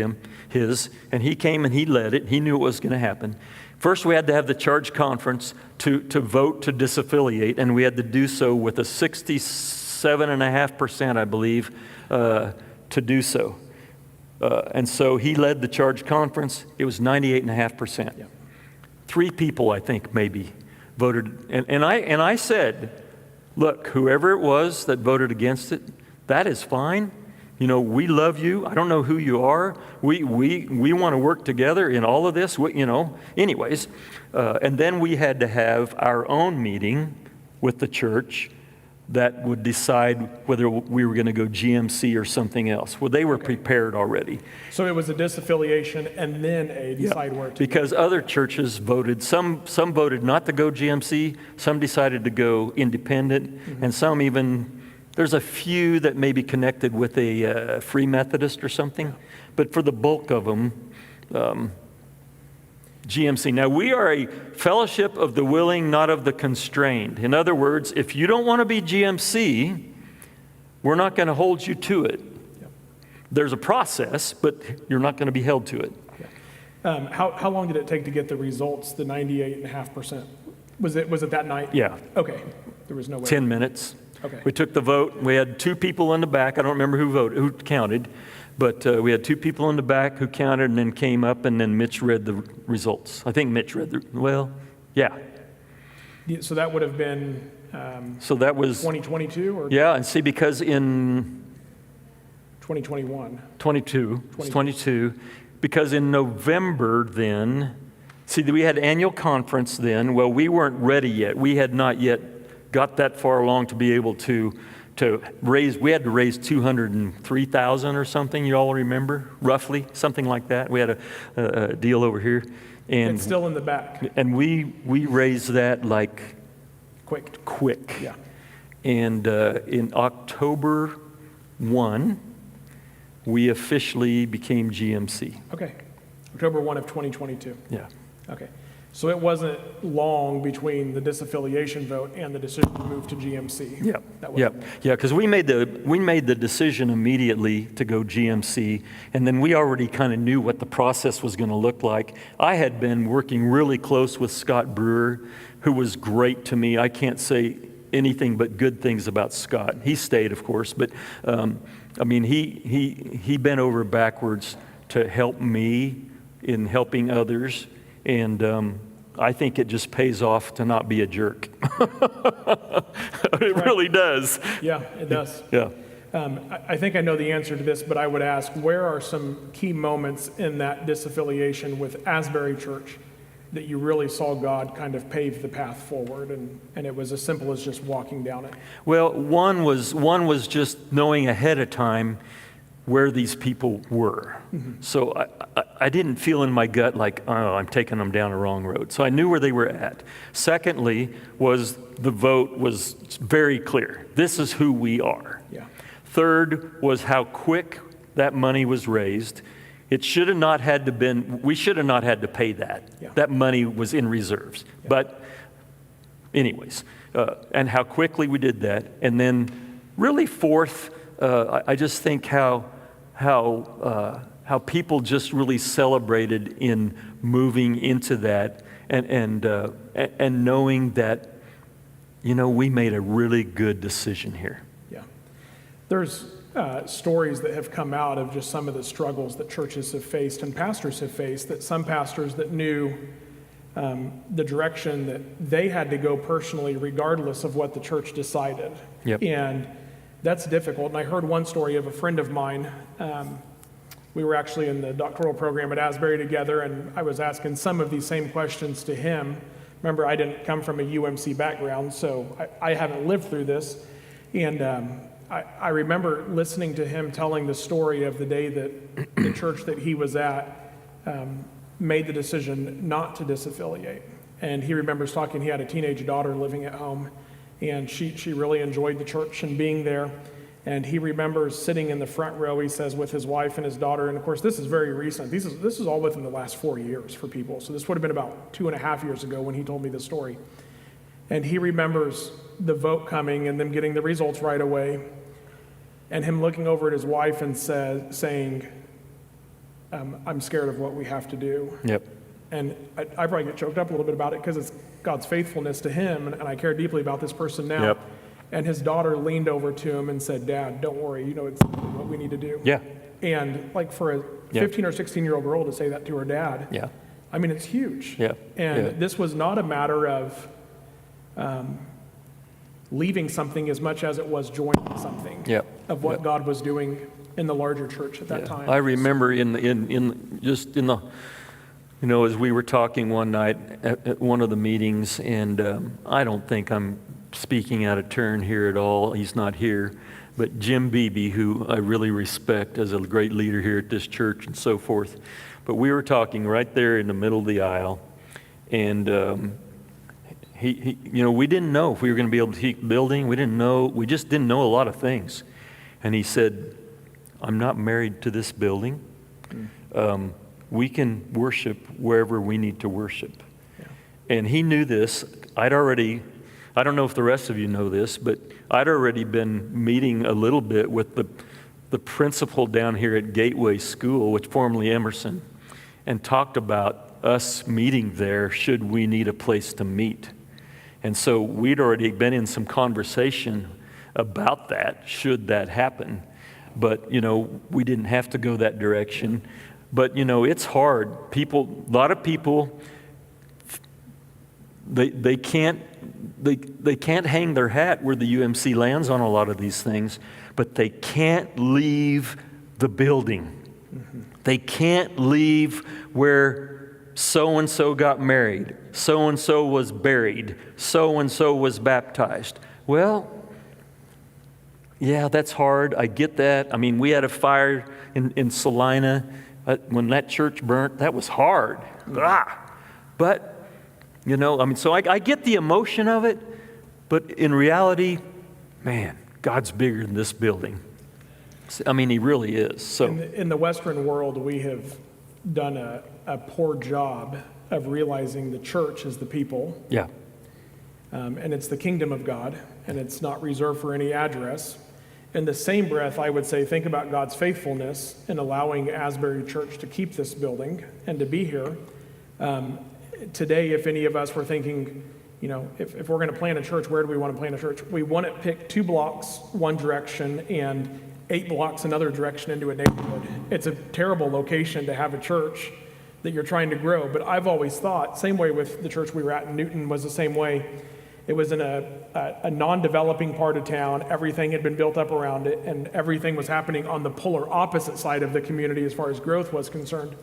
his, and he came and he led it. He knew what was going to happen. First, we had to have the charge conference to vote to disaffiliate, and we had to do so with a 67.5%, I believe, to do so. And so he led the charge conference. It was 98.5%. Yeah. 3 people, I think, maybe voted. And I said, look, whoever it was that voted against it, that is fine. You know, we love you. I don't know who you are. We want to work together in all of this. Anyways. And then we had to have our own meeting with the church that would decide whether we were going to go GMC or something else. Well, they were prepared already. So it was a disaffiliation and then a decide where to because other churches voted. Some voted not to go GMC. Some decided to go independent. And some even, there's a few that may be connected with a Free Methodist or something. But for the bulk of them, GMC. Now, we are a fellowship of the willing, not of the constrained. In other words, if you don't want to be GMC, we're not going to hold you to it. Yep. There's a process, but you're not going to be held to it. Yeah. How long did it take to get the results, the 98.5%? Was it that night? Yeah. Okay. There was no way. 10 minutes. Okay. We took the vote. We had 2 people in the back. I don't remember who counted. But we had 2 people in the back who counted and then came up, and then Mitch read the results. I think Mitch read So that would have been so that was 2022? Or? Yeah, and see, because in 2021. 22. It's 22. Because in November then, see, we had annual conference then. Well, we weren't ready yet. We had not yet got that far along to be able to raise. We had to raise $203,000 or something. You all remember, roughly, something like that. We had a deal over here, and It's still in the back. and we raised that like Quick. Yeah. And in October 1, we officially became GMC. Okay. October 1 of 2022. Yeah. Okay. So it wasn't long between the disaffiliation vote and the decision to move to GMC. Yeah, That yeah, wasn't- yeah. Because we made the decision immediately to go GMC, and then we already kind of knew what the process was going to look like. I had been working really close with Scott Brewer, who was great to me. I can't say anything but good things about Scott. He stayed, of course, but I mean, he bent over backwards to help me in helping others. And I think it just pays off to not be a jerk. It really does. Yeah, it does. Yeah. I think I know the answer to this, but I would ask, where are some key moments in that disaffiliation with Asbury Church that you really saw God kind of pave the path forward, and it was as simple as just walking down it? Well, one was just knowing ahead of time where these people were. Mm-hmm. So I didn't feel in my gut like, oh, I'm taking them down a wrong road. So I knew where they were at. Secondly, was the vote was very clear. This is who we are. Yeah. Third was how quick that money was raised. It should have not had to been, we should have not had to pay that. Yeah. That money was in reserves. Yeah. But anyways, and how quickly we did that. And then really fourth, I just think how people just really celebrated in moving into that and knowing that, you know, we made a really good decision here. Yeah. There's stories that have come out of just some of the struggles that churches have faced and pastors have faced, that some pastors that knew the direction that they had to go personally regardless of what the church decided. Yep. And that's difficult. And I heard one story of a friend of mine. We were actually in the doctoral program at Asbury together, and I was asking some of these same questions to him. Remember, I didn't come from a UMC background, so I haven't lived through this. And I remember listening to him telling the story of the day that the church that he was at made the decision not to disaffiliate. And he remembers talking, he had a teenage daughter living at home, and she really enjoyed the church and being there. And he remembers sitting in the front row, he says, with his wife and his daughter. And of course, this is very recent. This is all within the last 4 years for people. So this would have been about 2.5 years ago when he told me the story. And he remembers the vote coming and them getting the results right away, and him looking over at his wife and saying, I'm scared of what we have to do. Yep. And I probably get choked up a little bit about it because it's God's faithfulness to him, and I care deeply about this person now. Yep. And his daughter leaned over to him and said, Dad, don't worry, you know, it's what we need to do. Yeah. And like for a Yeah. 15 or 16-year-old girl to say that to her dad, Yeah. I mean, it's huge. Yeah. And Yeah. this was not a matter of leaving something as much as it was joining something Yeah. of what Yeah. God was doing in the larger church at that Yeah. time. I remember in the, you know, as we were talking one night at one of the meetings, and I don't think I'm speaking out of turn here at all. He's not here. But Jim Beebe, who I really respect as a great leader here at this church and so forth. But we were talking right there in the middle of the aisle, and he you know, we didn't know if we were going to be able to keep building. We just didn't know a lot of things. And he said, I'm not married to this building. We can worship wherever we need to worship. Yeah. And he knew this. I don't know if the rest of you know this, but I'd already been meeting a little bit with the principal down here at Gateway School, which formerly Emerson, and talked about us meeting there should we need a place to meet. And so we'd already been in some conversation about that, should that happen. But, you know, we didn't have to go that direction. But, you know, it's hard. A lot of people, they can't hang their hat where the UMC lands on a lot of these things, but they can't leave the building. They can't leave where so-and-so got married, so-and-so was buried, so-and-so was baptized. Well, yeah, that's hard. I get that. I mean, we had a fire in Salina. When that church burnt, that was hard. But, so I get the emotion of it, but in reality, man, God's bigger than this building. I mean, he really is. So in the Western world, we have done a poor job of realizing the church is the people. Yeah. And it's the kingdom of God, and it's not reserved for any address. In the same breath, I would say, think about God's faithfulness in allowing Asbury Church to keep this building and to be here. Today, if any of us were thinking, if we're going to plant a church, where do we want to plant a church? We want to pick 2 blocks one direction and 8 blocks another direction into a neighborhood. It's a terrible location to have a church that you're trying to grow. But I've always thought, same way with the church we were at in Newton was the same way. It was in a non-developing part of town. Everything had been built up around it, and everything was happening on the polar opposite side of the community as far as growth was concerned.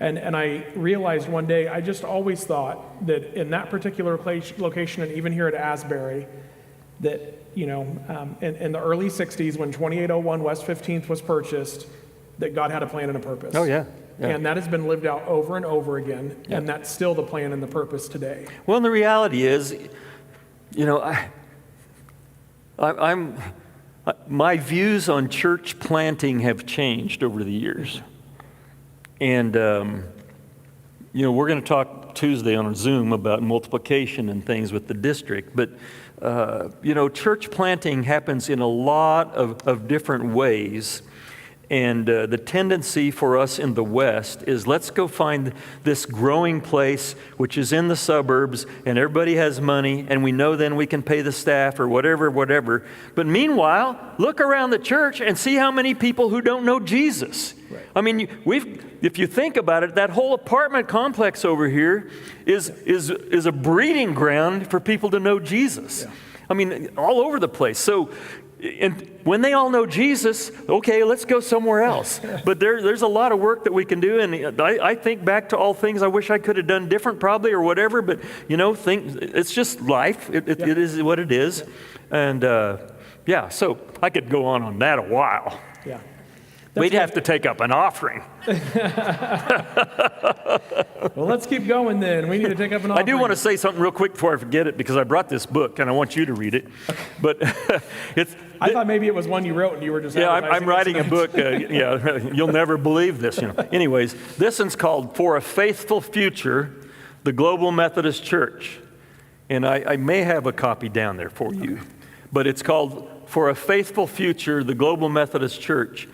And I realized one day, I just always thought that in that particular location, and even here at Asbury, that, in the early 60s when 2801 West 15th was purchased, that God had a plan and a purpose. Oh, yeah. Yeah. And that has been lived out over and over again, and that's still the plan and the purpose today. Well, and the reality is, my views on church planting have changed over the years. And, we're going to talk Tuesday on Zoom about multiplication and things with the district. But, church planting happens in a lot of different ways. And the tendency for us in the West is let's go find this growing place which is in the suburbs and everybody has money and we know then we can pay the staff or whatever. But meanwhile, look around the church and see how many people who don't know Jesus. Right. I mean, if you think about it, that whole apartment complex over here is a breeding ground for people to know Jesus. Yeah. I mean, all over the place. So, and when they all know Jesus, okay, let's go somewhere else. But there's a lot of work that we can do, and I think back to all things I wish I could have done different probably or whatever, but, it's just life. It is what it is. Yeah. And, so I could go on that a while. Yeah. We'd have to take up an offering. Well, let's keep going then. We need to take up an offering. I do want to say something real quick before I forget it, because I brought this book and I want you to read it. But I thought maybe it was one you wrote and you were just I'm writing a book. You'll never believe this. Anyways, this one's called "For a Faithful Future: The Global Methodist Church," and I may have a copy down there for you. But it's called "For a Faithful Future: The Global Methodist Church."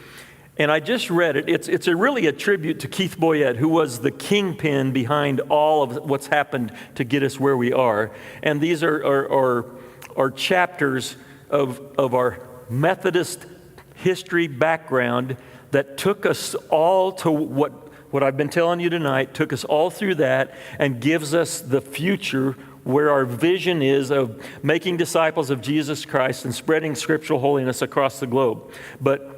And I just read it. It's really a tribute to Keith Boyette, who was the kingpin behind all of what's happened to get us where we are. And these are chapters of our Methodist history background that took us all to what I've been telling you tonight, took us all through that and gives us the future where our vision is of making disciples of Jesus Christ and spreading scriptural holiness across the globe. But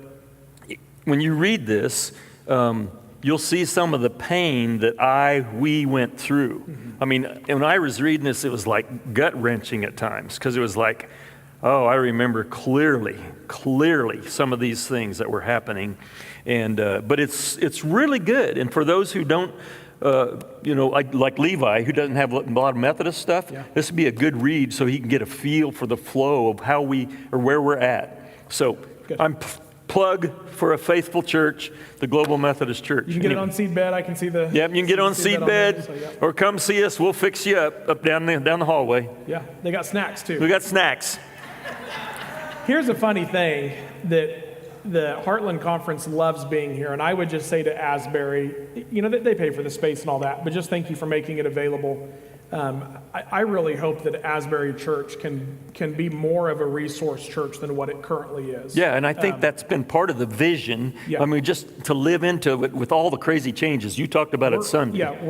when you read this, you'll see some of the pain that we went through. Mm-hmm. I mean, when I was reading this, it was like gut-wrenching at times, because it was like, I remember clearly some of these things that were happening. And but it's really good. And for those who don't, like Levi, who doesn't have a lot of Methodist stuff, this would be a good read so he can get a feel for the flow of where we're at. So good. I'm plug for a faithful church, the Global Methodist Church. You can get it on Seedbed. I can see the... Yep, you can get on Seedbed, or come see us. We'll fix you up down the hallway. Yeah, they got snacks too. We got snacks. Here's a funny thing that the Heartland Conference loves being here, and I would just say to Asbury, they pay for the space and all that, but just thank you for making it available. I really hope that Asbury Church can be more of a resource church than what it currently is. Yeah, and I think that's been part of the vision. Yeah. I mean, just to live into it with all the crazy changes. You talked about it Sunday. Yeah,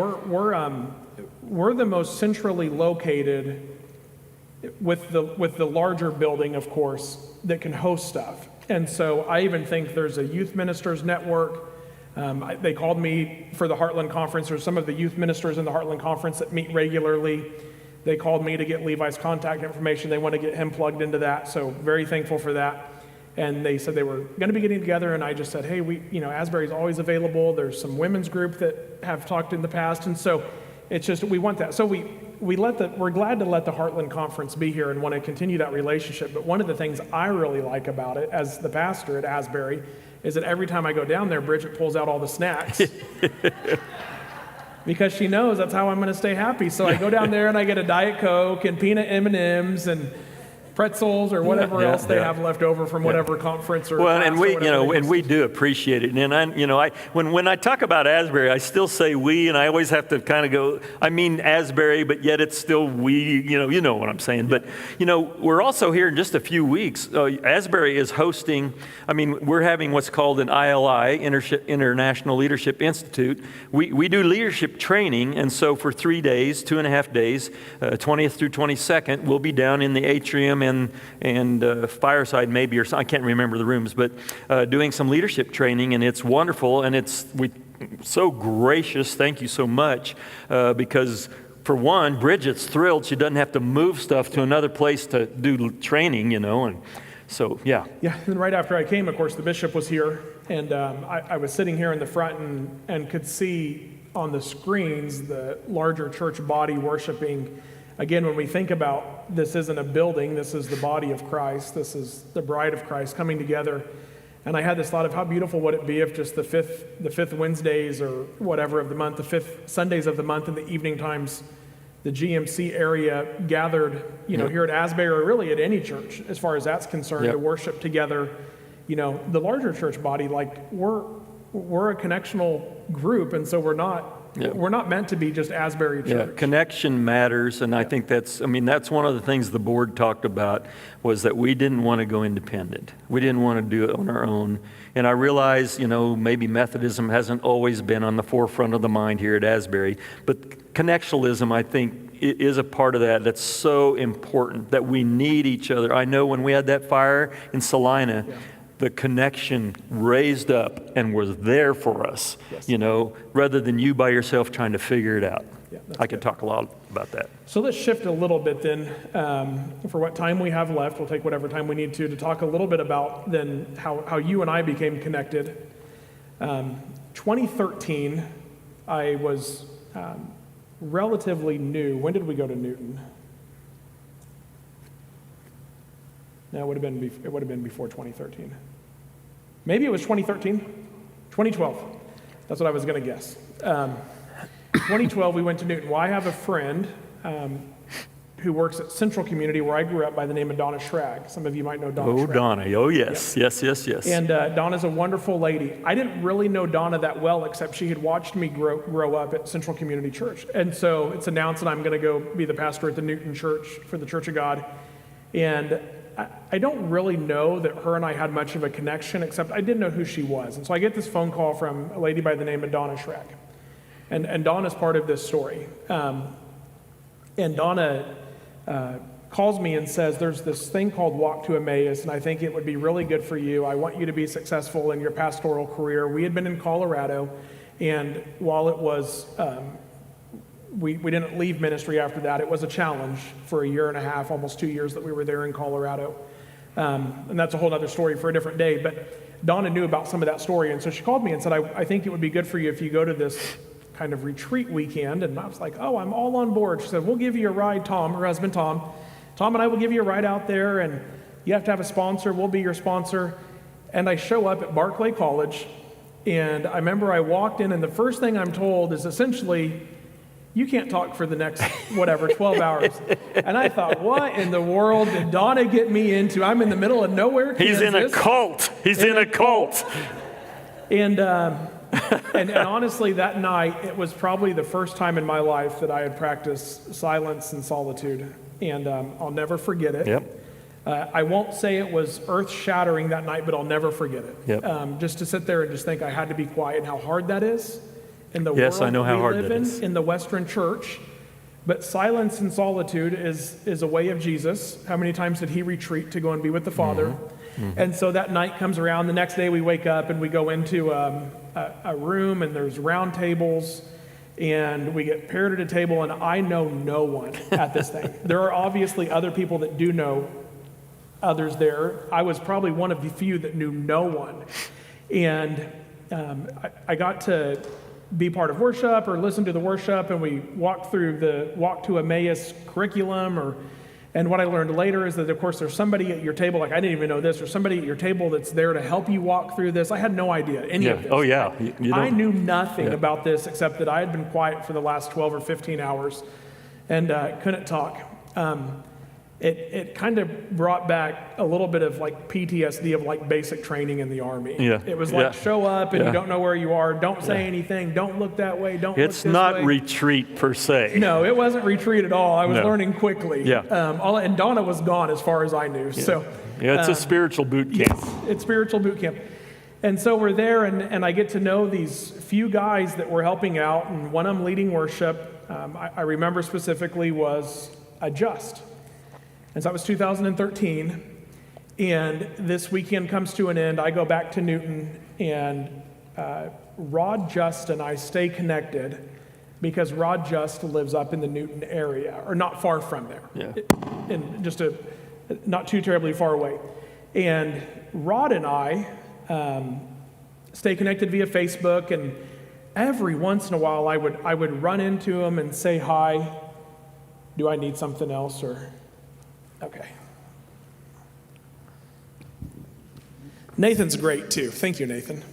we're the most centrally located with the larger building, of course, that can host stuff. And so I even think there's a youth ministers network. They called me for the Heartland Conference. There's some of the youth ministers in the Heartland Conference that meet regularly. They called me to get Levi's contact information. They want to get him plugged into that, so very thankful for that. And they said they were going to be getting together, and I just said, hey, Asbury's always available. There's some women's group that have talked in the past, and so it's just, we want that. So we're glad to let the Heartland Conference be here and want to continue that relationship. But one of the things I really like about it as the pastor at Asbury is that every time I go down there, Bridget pulls out all the snacks. Because she knows that's how I'm going to stay happy. So I go down there and I get a Diet Coke and peanut M&Ms and pretzels or whatever else they have left over from whatever conference or well, class and or we do appreciate it. And when I talk about Asbury, I still say we, and I always have to kind of go, I mean Asbury, but yet it's still we. You know what I'm saying. But we're also here in just a few weeks. Asbury is hosting. We're having what's called an ILI, International Leadership Institute. We do leadership training, and so for 3 days, 2.5 days, 20th through 22nd, we'll be down in the atrium and Fireside maybe, or I can't remember the rooms, but doing some leadership training, and it's wonderful, and we so gracious. Thank you so much, because for one, Bridget's thrilled she doesn't have to move stuff to another place to do training, and so yeah. Yeah, and right after I came, of course, the bishop was here, and I was sitting here in the front and could see on the screens the larger church body worshiping. Again, when we think about this isn't a building, this is the body of Christ, this is the bride of Christ coming together. And I had this thought of how beautiful would it be if just the fifth Wednesdays or whatever of the month, the fifth Sundays of the month in the evening times, the GMC area gathered, here at Asbury or really at any church, as far as that's concerned, to worship together. The larger church body, like we're a connectional group, and so we're not meant to be just Asbury Church. Yeah, connection matters, and I think that's one of the things the board talked about, was that we didn't want to go independent. We didn't want to do it on our own. And I realize, maybe Methodism hasn't always been on the forefront of the mind here at Asbury, but connectionalism, I think, is a part of that. That's so important, that we need each other. I know when we had that fire in Salina, the connection raised up and was there for us, rather than you by yourself trying to figure it out. Yeah, I could talk a lot about that. So let's shift a little bit then, for what time we have left. We'll take whatever time we need to talk a little bit about then how you and I became connected. 2013, I was relatively new. When did we go to Newton? No, it would have been before 2013. Maybe it was 2013? 2012. That's what I was going to guess. 2012, we went to Newton. Well, I have a friend who works at Central Community, where I grew up, by the name of Donna Schrag. Some of you might know Donna Schrag. Oh, Donna. Oh, yes. Yeah. Yes. And Donna's a wonderful lady. I didn't really know Donna that well, except she had watched me grow up at Central Community Church. And so it's announced that I'm going to go be the pastor at the Newton Church for the Church of God. And I don't really know that her and I had much of a connection, except I did know who she was. And so I get this phone call from a lady by the name of Donna Schrag. And Donna's part of this story. And Donna calls me and says, there's this thing called Walk to Emmaus, and I think it would be really good for you. I want you to be successful in your pastoral career. We had been in Colorado, and while it was, we didn't leave ministry after that. It was a challenge for 1.5 years, almost 2 years that we were there in Colorado. And that's a whole other story for a different day. But Donna knew about some of that story, and so she called me and said, I think it would be good for you if you go to this kind of retreat weekend. And I was like, oh, I'm all on board. She said, we'll give you a ride, Tom, her husband Tom. Tom and I will give you a ride out there, and you have to have a sponsor. We'll be your sponsor. And I show up at Barclay College, and I remember I walked in, and the first thing I'm told is essentially, you can't talk for the next, 12 hours. And I thought, what in the world did Donna get me into? I'm in the middle of nowhere, Kansas. He's in a cult. He's in a cult. And honestly, that night, it was probably the first time in my life that I had practiced silence and solitude. And I'll never forget it. Yep. I won't say it was earth-shattering that night, but I'll never forget it. Yep. Just to sit there and just think I had to be quiet, and how hard that is in the yes, world I know how we hard live that is. in the Western church. But silence and solitude is a way of Jesus. How many times did he retreat to go and be with the Father? Mm-hmm. And so that night comes around. The next day we wake up and we go into a room, and there's round tables, and we get paired at a table, and I know no one at this thing. There are obviously other people that do know others there. I was probably one of the few that knew no one. And I got to be part of worship or listen to the worship, and we walked through the Walk to Emmaus curriculum. And what I learned later is that, of course, there's somebody at your table, like I didn't even know this, or somebody at your table that's there to help you walk through this. I had no idea any of this. Oh, yeah. I knew nothing about this except that I had been quiet for the last 12 or 15 hours and couldn't talk. It kind of brought back a little bit of like PTSD of like basic training in the Army. Yeah. It was like show up and you don't know where you are. Don't say anything. Don't look that way. Don't look this way. It's not retreat per se. No, it wasn't retreat at all. I was learning quickly. Yeah. And Donna was gone as far as I knew. Yeah. So it's a spiritual boot camp. Yes, it's spiritual boot camp. And so we're there, and I get to know these few guys that were helping out, and one of them leading worship, I remember specifically, was Just. And so that was 2013, and this weekend comes to an end. I go back to Newton, and Rod Just and I stay connected because Rod Just lives up in the Newton area, or not far from there, and just not too terribly far away. And Rod and I stay connected via Facebook, and every once in a while I would run into him and say hi. Do I need something else, or? Okay. Nathan's great too. Thank you, Nathan.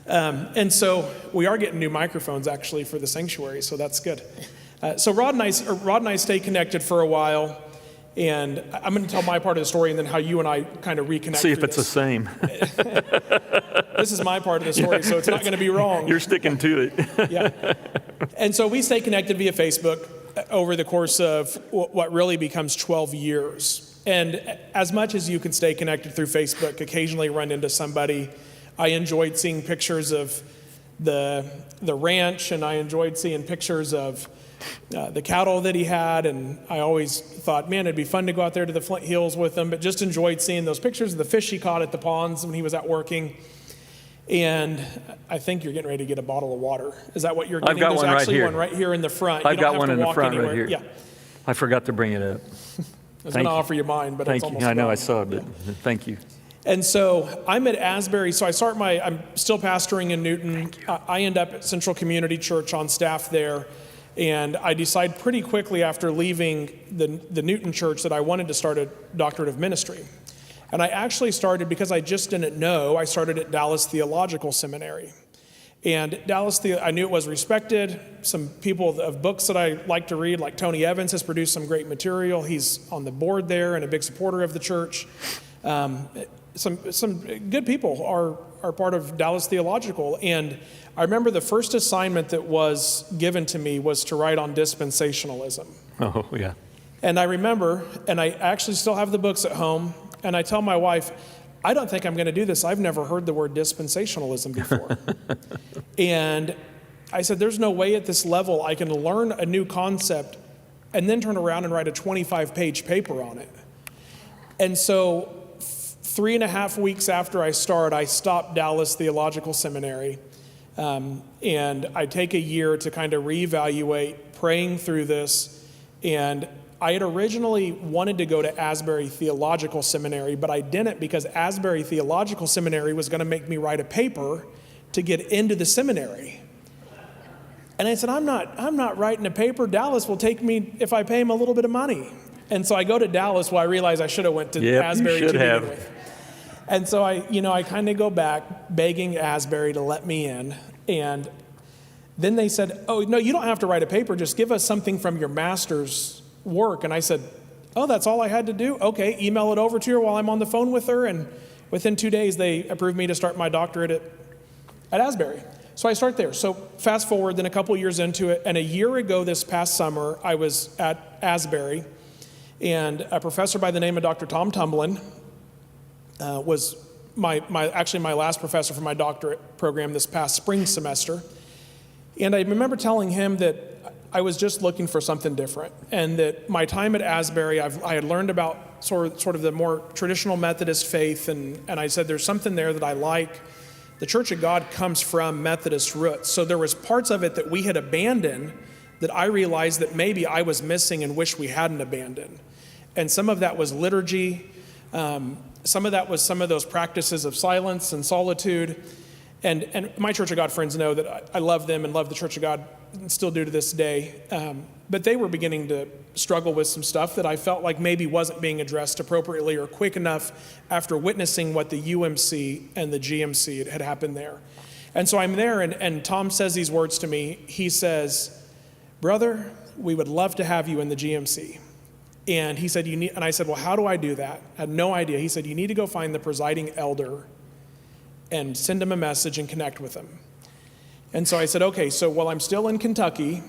And so we are getting new microphones actually for the sanctuary, so that's good. So Rod and I stay connected for a while, and I'm going to tell my part of the story and then how you and I kind of reconnect. See if it's the same. This is my part of the story, so it's not going to be wrong. You're sticking to it. Yeah. And so we stay connected via Facebook over the course of what really becomes 12 years. And as much as you can stay connected through Facebook, occasionally run into somebody. I enjoyed seeing pictures of the ranch, and I enjoyed seeing pictures of the cattle that he had, and I always thought, man, it'd be fun to go out there to the Flint Hills with him, but just enjoyed seeing those pictures of the fish he caught at the ponds when he was out working. And I think you're getting ready to get a bottle of water. Is that what you're getting? I've got There's one right actually here. one right here in the front. I've You don't got have one to in the walk front anywhere. right here. Yeah. I forgot to bring it up. I was going to offer you mine, but it's Thank almost you. I know gone. I saw it, but thank you. And so I'm at Asbury. So I'm still pastoring in Newton. I end up at Central Community Church on staff there. And I decide pretty quickly after leaving the Newton church that I wanted to start a doctorate of ministry. And I actually started, because I just didn't know, I started at Dallas Theological Seminary. And I knew it was respected. Some people of books that I like to read, like Tony Evans, has produced some great material. He's on the board there and a big supporter of the church. Some good people are part of Dallas Theological. And I remember the first assignment that was given to me was to write on dispensationalism. Oh, yeah. And I remember, and I actually still have the books at home, and I tell my wife, I don't think I'm going to do this. I've never heard the word dispensationalism before. And I said, there's no way at this level I can learn a new concept and then turn around and write a 25-page paper on it. And so 3.5 weeks after I stopped Dallas Theological Seminary. And I take a year to kind of reevaluate, praying through this. And I had originally wanted to go to Asbury Theological Seminary, but I didn't because Asbury Theological Seminary was going to make me write a paper to get into the seminary. And I said, I'm not writing a paper. Dallas will take me if I pay him a little bit of money. And so I go to Dallas. Well, I realize I should have went to Asbury to begin with. And so I kind of go back begging Asbury to let me in. And then they said, oh, no, you don't have to write a paper. Just give us something from your master's work. And I said, oh, that's all I had to do? Okay, email it over to her while I'm on the phone with her. And within 2 days, they approved me to start my doctorate at Asbury. So I start there. So fast forward, then a couple years into it. And a year ago this past summer, I was at Asbury. And a professor by the name of Dr. Tom Tumblin was my last professor for my doctorate program this past spring semester. And I remember telling him that I was just looking for something different, and that my time at Asbury, I had learned about sort of the more traditional Methodist faith, and I said there's something there that I like. The Church of God comes from Methodist roots, so there was parts of it that we had abandoned that I realized that maybe I was missing and wish we hadn't abandoned. And some of that was liturgy, some of that was some of those practices of silence and solitude. And my Church of God friends know that I love them and love the Church of God, and still do to this day. But they were beginning to struggle with some stuff that I felt like maybe wasn't being addressed appropriately or quick enough after witnessing what the UMC and the GMC had happened there. And so I'm there, and Tom says these words to me. He says, "Brother, we would love to have you in the GMC." And he said, and I said, "Well, how do I do that?" I had no idea. He said, "You need to go find the presiding elder and send him a message and connect with him." And so I said, okay, so while I'm still in Kentucky,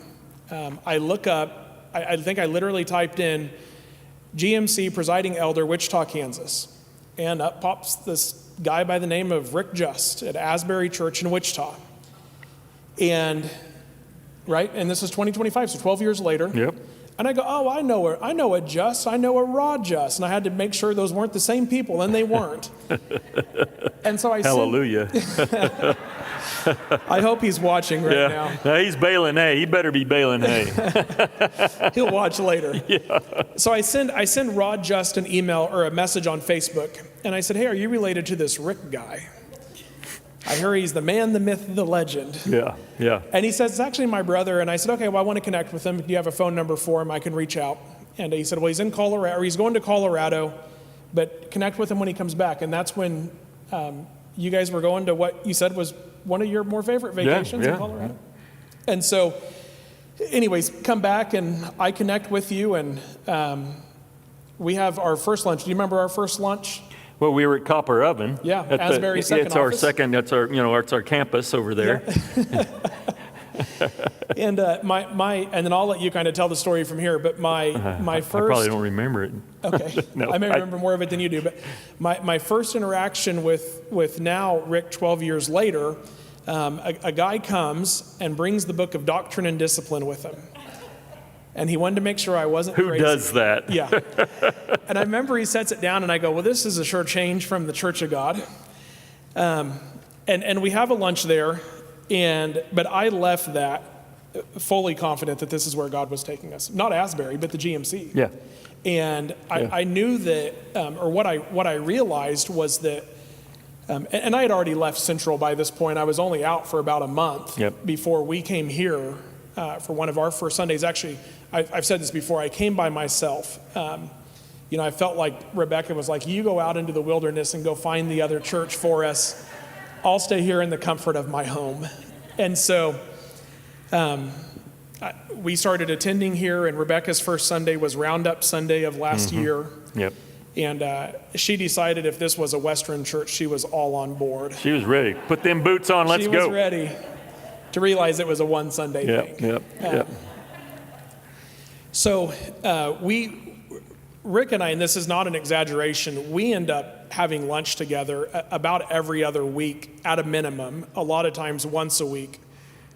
I look up, I think I literally typed in GMC presiding elder, Wichita, Kansas. And up pops this guy by the name of Rick Just at Asbury Church in Wichita. And, right, and this is 2025, so 12 years later. Yep. And I go, oh, I know a Just, I know a Rod Just. And I had to make sure those weren't the same people, and they weren't. And so I Hallelujah. I hope he's watching right now. No, he's baling hay. He better be baling hay. He'll watch later. Yeah. So I send Rod Just an email or a message on Facebook, and I said, hey, are you related to this Rick guy? I hear he's the man, the myth, the legend. Yeah, yeah. And he says, it's actually my brother. And I said, okay, well, I want to connect with him. Do you have a phone number for him? I can reach out. And he said, well, he's in Colorado, or he's going to Colorado, but connect with him when he comes back. And that's when you guys were going to what you said was one of your more favorite vacations in Colorado. And so, anyways, come back and I connect with you, and we have our first lunch. Do you remember our first lunch? Well, we were at Copper Oven. Yeah, Asbury's second it's our office. It's our campus over there. Yeah. And and then I'll let you kind of tell the story from here. But my first, I probably don't remember it. Okay, No, I may remember more of it than you do. But my first interaction with now Rick 12 years later, a guy comes and brings the book of Doctrine and Discipline with him. And he wanted to make sure I wasn't Who crazy. does that? Yeah. And I remember he sets it down, and I go, well, this is a sure change from the Church of God. And we have a lunch there, but I left that fully confident that this is where God was taking us. Not Asbury, but the GMC. Yeah. And I knew that, or what I realized was that, and I had already left Central by this point. I was only out for about a month before we came here for one of our first Sundays. Actually, I've said this before, I came by myself. I felt like Rebecca was like, you go out into the wilderness and go find the other church for us. I'll stay here in the comfort of my home. And so we started attending here, and Rebecca's first Sunday was Roundup Sunday of last year. Yep. And she decided if this was a Western church, she was all on board. She was ready. Put them boots on, let's go. She was ready to realize it was a one Sunday thing. Yep. So Rick and I, and this is not an exaggeration, we end up having lunch together about every other week at a minimum, a lot of times once a week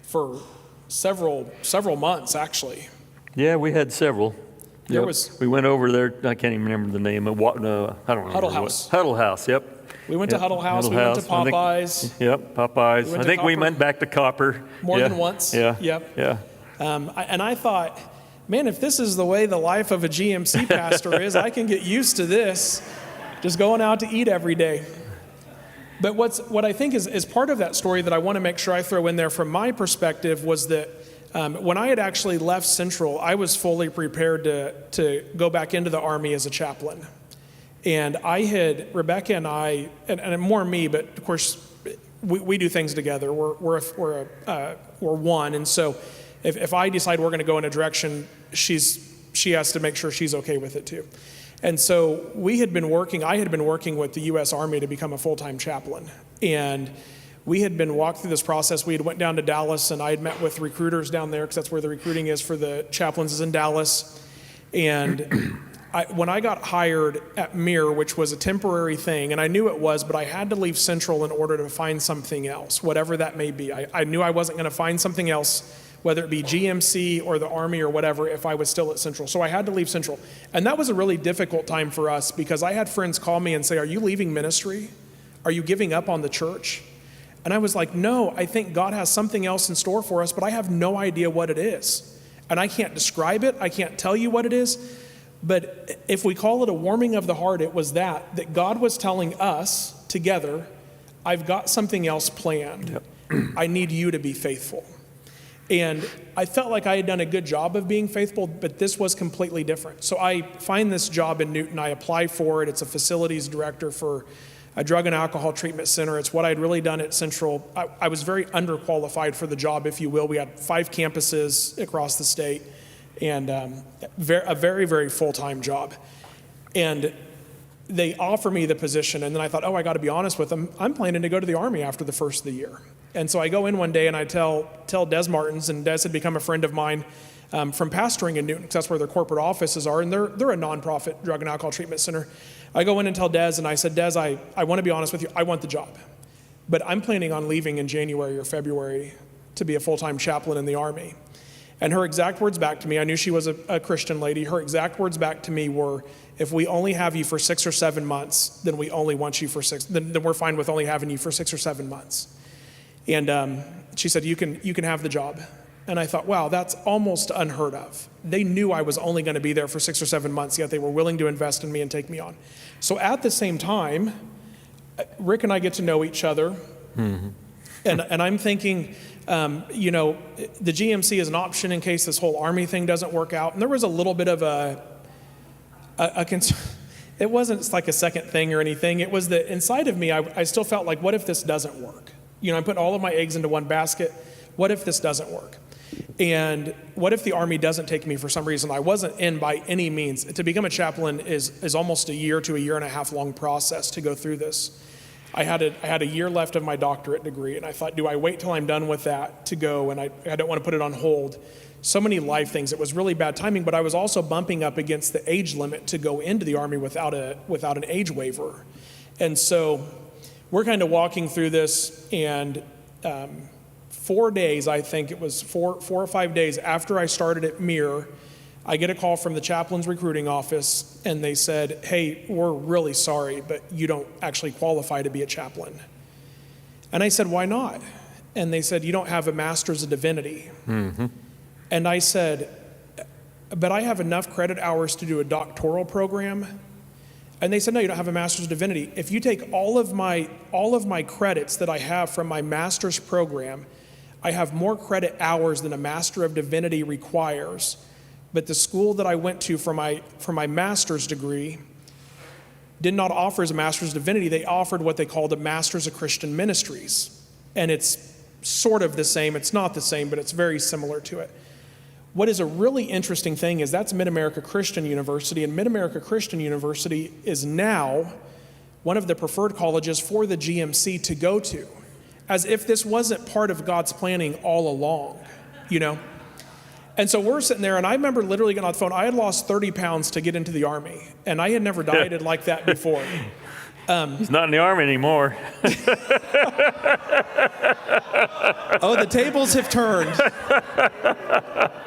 for several months, actually. Yeah, we had several. There Yep. was. We went over there. I can't even remember the name. I don't remember. Huddle House. Huddle House. Yep. We went to Huddle House. Huddle We went to House. Popeyes. Yep. Popeyes. We went I to think we Copper. went back to Copper. More Yeah. than once. Yeah. Yep. Yeah. And I thought, man, if this is the way the life of a GMC pastor is, I can get used to this, just going out to eat every day. But what I think is part of that story that I want to make sure I throw in there from my perspective was that when I had actually left Central, I was fully prepared to go back into the Army as a chaplain. And Rebecca and I, and more me, but of course, we do things together. We're one. And so if I decide we're going to go in a direction, she has to make sure she's okay with it too. And so I had been working with the U.S. Army to become a full-time chaplain. And we had been walked through this process. We had went down to Dallas, and I had met with recruiters down there, because that's where the recruiting is for the chaplains, is in Dallas. And when I got hired at MIR, which was a temporary thing, and I knew it was, but I had to leave Central in order to find something else, whatever that may be. I knew I wasn't going to find something else whether it be GMC or the Army or whatever, if I was still at Central. So I had to leave Central. And that was a really difficult time for us because I had friends call me and say, are you leaving ministry? Are you giving up on the church? And I was like, no, I think God has something else in store for us, but I have no idea what it is. And I can't describe it. I can't tell you what it is. But if we call it a warming of the heart, it was that God was telling us together, I've got something else planned. Yep. I need you to be faithful. And I felt like I had done a good job of being faithful, but this was completely different. So I find this job in Newton. I apply for it. It's a facilities director for a drug and alcohol treatment center. It's what I'd really done at Central. I was very underqualified for the job, if you will. We had 5 campuses across the state and a very, very full-time job. And they offer me the position, and then I thought, I got to be honest with them. I'm planning to go to the Army after the first of the year. And so I go in one day and I tell Des Martins, and Des had become a friend of mine from pastoring in Newton, because that's where their corporate offices are, and they're a nonprofit drug and alcohol treatment center. I go in and tell Des, and I said, Des, I want to be honest with you, I want the job. But I'm planning on leaving in January or February to be a full-time chaplain in the Army. And her exact words back to me, I knew she was a Christian lady, her exact words back to me were, if we only have you for 6 or 7 months, then we only want you for 6, then we're fine with only having you for 6 or 7 months. And she said, you can have the job. And I thought, wow, that's almost unheard of. They knew I was only going to be there for 6 or 7 months, yet they were willing to invest in me and take me on. So at the same time, Rick and I get to know each other. Mm-hmm. And I'm thinking, the GMC is an option in case this whole Army thing doesn't work out. And there was a little bit of a concern. It wasn't like a second thing or anything. It was that inside of me, I still felt like, what if this doesn't work? I'm putting all of my eggs into one basket. What if this doesn't work? And what if the Army doesn't take me for some reason? I wasn't in by any means. To become a chaplain is almost a year to a year and a half long process to go through this. I had a year left of my doctorate degree, and I thought, do I wait till I'm done with that to go? And I don't want to put it on hold. So many life things. It was really bad timing, but I was also bumping up against the age limit to go into the Army without an age waiver. And so we're kind of walking through this, and 4 days, I think it was 4 or 5 days after I started at Mir, I get a call from the chaplain's recruiting office, and they said, hey, we're really sorry, but you don't actually qualify to be a chaplain. And I said, why not? And they said, you don't have a master's of divinity. Mm-hmm. And I said, but I have enough credit hours to do a doctoral program. And they said, no, you don't have a master's of divinity. If you take all of my credits that I have from my master's program, I have more credit hours than a master of divinity requires. But the school that I went to for my master's degree did not offer as a master's of divinity. They offered what they called a master's of Christian ministries. And it's sort of the same. It's not the same, but it's very similar to it. What is a really interesting thing is that's Mid-America Christian University, and Mid-America Christian University is now one of the preferred colleges for the GMC to go to, as if this wasn't part of God's planning all along, And so we're sitting there, and I remember literally getting on the phone. I had lost 30 pounds to get into the Army, and I had never dieted like that before. He's not in the Army anymore. Oh, the tables have turned.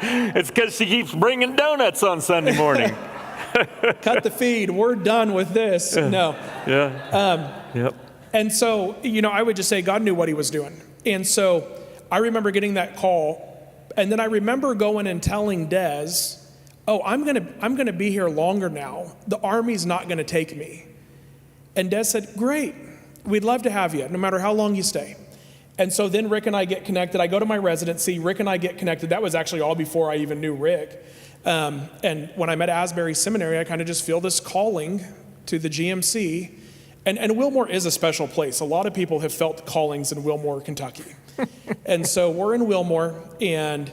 It's because she keeps bringing donuts on Sunday morning. Cut the feed. We're done with this. No. Yeah. Yep. And so, I would just say God knew what he was doing. And so I remember getting that call. And then I remember going and telling Des, I'm going to be here longer now. The Army's not going to take me. And Des said, great. We'd love to have you, no matter how long you stay. And so then Rick and I get connected. I go to my residency. Rick and I get connected. That was actually all before I even knew Rick. And when I'm at Asbury Seminary, I kind of just feel this calling to the GMC. And Wilmore is a special place. A lot of people have felt callings in Wilmore, Kentucky. And so we're in Wilmore, and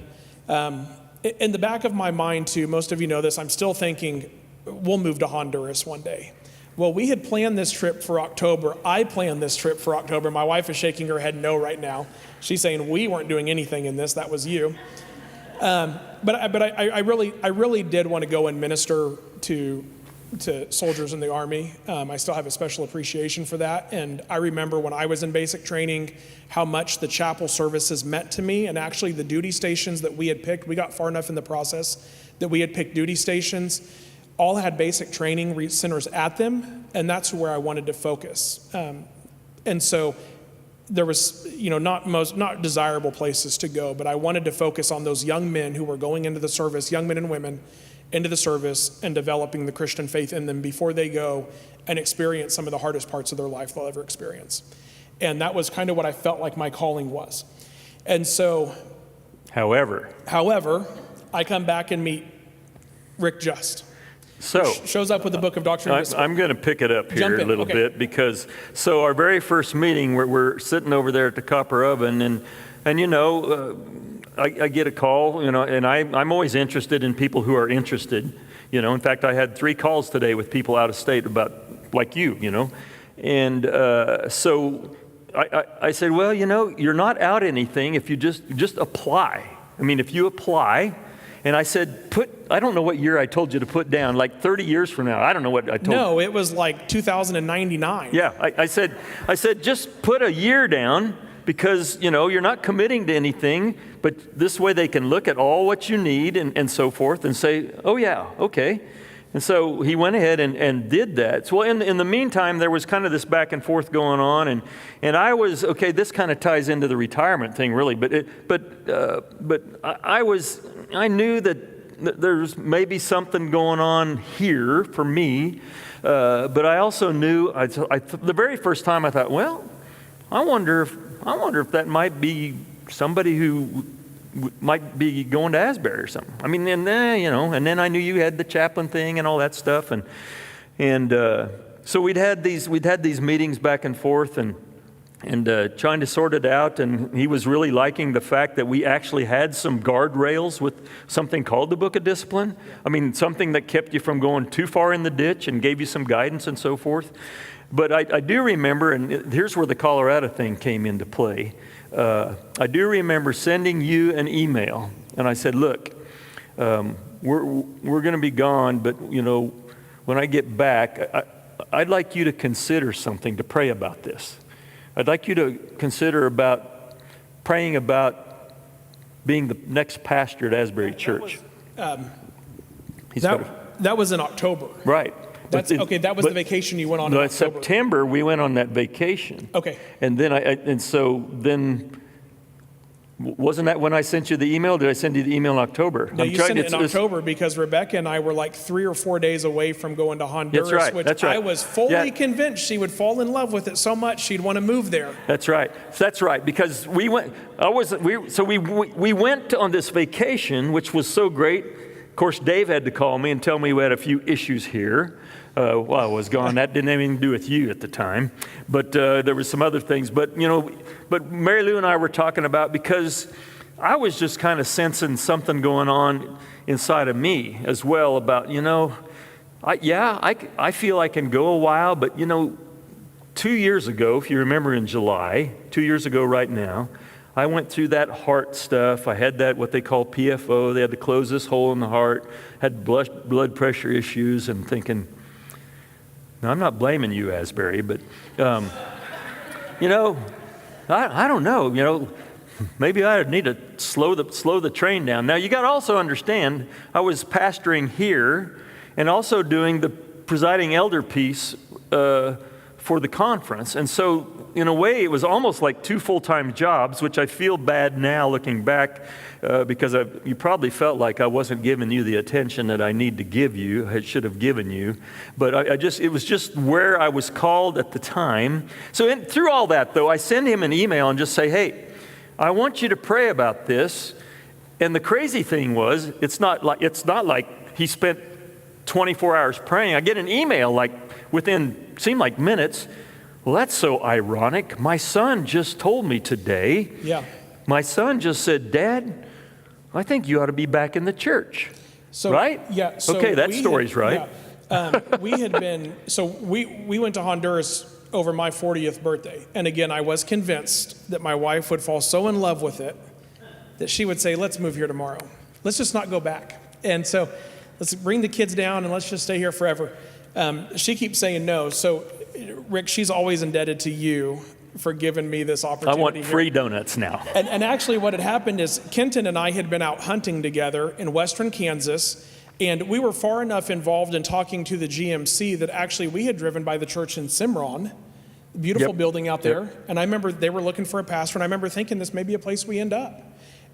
in the back of my mind, too, most of you know this, I'm still thinking, we'll move to Honduras one day. Well, we had planned this trip for October. I planned this trip for October. My wife is shaking her head no right now. She's saying, we weren't doing anything in this. That was you. But I really did want to go and minister to to soldiers in the Army. I still have a special appreciation for that. And I remember when I was in basic training, how much the chapel services meant to me. And actually the duty stations that we had picked, we got far enough in the process that we had picked duty stations, all had basic training centers at them. And that's where I wanted to focus. And so there was, not desirable places to go, but I wanted to focus on those young men who were going into the service, young men and women, into the service and developing the Christian faith in them before they go and experience some of the hardest parts of their life they'll ever experience. And that was kind of what I felt like my calling was. And so, however, I come back and meet Rick Just. So Shows up with the book of Doctrine and Discipline. I'm going to pick it up here a little bit because, so our very first meeting, we're sitting over there at the copper oven and I get a call, and I'm always interested in people who are interested. In fact, I had 3 calls today with people out of state about, like you. And so I said, well, you're not out anything if you just apply. I mean, if you apply, and I said, I don't know what year I told you to put down, like 30 years from now. I don't know what I told you. No, it was like 2099. Yeah, I said, just put a year down. Because, you're not committing to anything, but this way they can look at all what you need and so forth and say, oh, yeah, okay. And so he went ahead and did that. So in the meantime, there was kind of this back and forth going on. And I was, okay, this kind of ties into the retirement thing, really. But I knew that there's maybe something going on here for me. But I also knew, the very first time I thought, well, I wonder if that might be somebody who might be going to Asbury or something. I mean, and then I knew you had the chaplain thing and all that stuff, and so we'd had these meetings back and forth and trying to sort it out. And he was really liking the fact that we actually had some guardrails with something called the Book of Discipline. I mean, something that kept you from going too far in the ditch and gave you some guidance and so forth. But I do remember, and here's where the Colorado thing came into play. I do remember sending you an email, and I said, look, we're going to be gone, but, when I get back, I'd like you to consider something to pray about this. I'd like you to consider praying about being the next pastor at Asbury Church. That was in October. Right. That was the vacation you went on in October. September, we went on that vacation. Okay. And then wasn't that when I sent you the email? Did I send you the email in October? No, you sent it in October because Rebecca and I were like 3 or 4 days away from going to Honduras, that's right. I was fully convinced she would fall in love with it so much she'd want to move there. That's right, because we went. We went on this vacation, which was so great. Of course, Dave had to call me and tell me we had a few issues here. While I was gone, that didn't have anything to do with you at the time, but there were some other things. But Mary Lou and I were talking about, because I was just kind of sensing something going on inside of me as well about, I feel I can go a while, but 2 years ago, if you remember in July, 2 years ago right now, I went through that heart stuff. I had that, what they call PFO. They had to close this hole in the heart, had blood pressure issues, and thinking, now, I'm not blaming you, Asbury, but, I don't know, maybe I need to slow the train down. Now, you got to also understand, I was pastoring here and also doing the presiding elder piece for the conference. And so, in a way, it was almost like 2 full-time jobs, which I feel bad now looking back because you probably felt like I wasn't giving you the attention that I need to give you, I should have given you. But it was just where I was called at the time. So through all that, though, I send him an email and just say, hey, I want you to pray about this. And the crazy thing was, it's not like he spent 24 hours praying. I get an email seemed like minutes. Well, that's so ironic. My son just told me today. Yeah. My son just said, Dad, I think you ought to be back in the church. So, right? Yeah. So okay, that story's right. Yeah. We went to Honduras over my 40th birthday. And again, I was convinced that my wife would fall so in love with it that she would say, let's move here tomorrow. Let's just not go back. And so let's bring the kids down and let's just stay here forever. She keeps saying no. So, Rick, she's always indebted to you for giving me this I opportunity. want free donuts now. And actually what had happened is Kenton and I had been out hunting together in western Kansas, and we were far enough involved in talking to the GMC that actually we had driven by the church in Cimarron, beautiful Yep. building out there. Yep. And I remember they were looking for a pastor, and I remember thinking this may be a place we end up.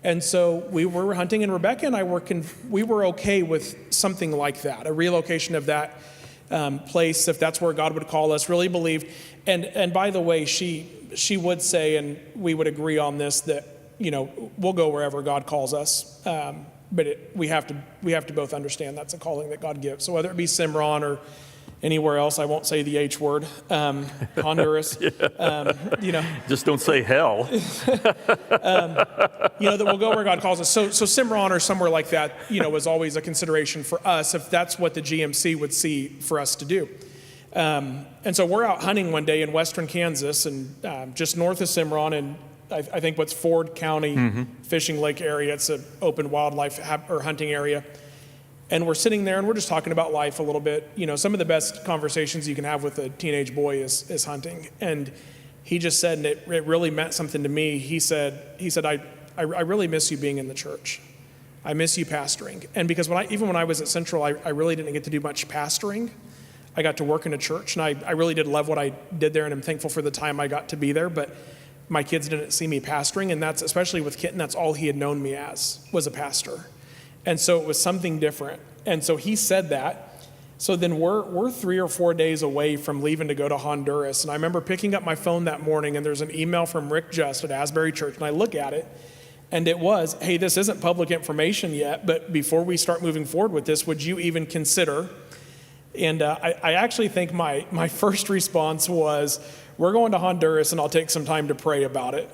And so we were hunting, and Rebecca and I we were okay with something like that, a relocation of that place, if that's where God would call us, really believed. And by the way, she would say, and we would agree on this, that, we'll go wherever God calls us. But we have to both understand that's a calling that God gives. So whether it be Cimarron or anywhere else, I won't say the H word, Honduras, Just don't say hell. that we'll go where God calls us. So Cimarron or somewhere like that, was always a consideration for us if that's what the GMC would see for us to do. And so we're out hunting one day in western Kansas and just north of Cimarron, and I think what's Ford County Fishing Lake area. It's an open wildlife or hunting area. And we're sitting there and we're just talking about life a little bit. Some of the best conversations you can have with a teenage boy is hunting. And he just said, and it really meant something to me. He said, I really miss you being in the church. I miss you pastoring. And because even when I was at Central, I really didn't get to do much pastoring. I got to work in a church, and I really did love what I did there, and I'm thankful for the time I got to be there. But my kids didn't see me pastoring, and that's, especially with Kitten, that's all he had known me as, was a pastor. And so it was something different. And so he said that. So then we're 3 or 4 days away from leaving to go to Honduras. And I remember picking up my phone that morning, and there's an email from Rick Just at Asbury Church, and I look at it, and it was, hey, this isn't public information yet, but before we start moving forward with this, would you even consider? And I actually think my first response was, we're going to Honduras, and I'll take some time to pray about it.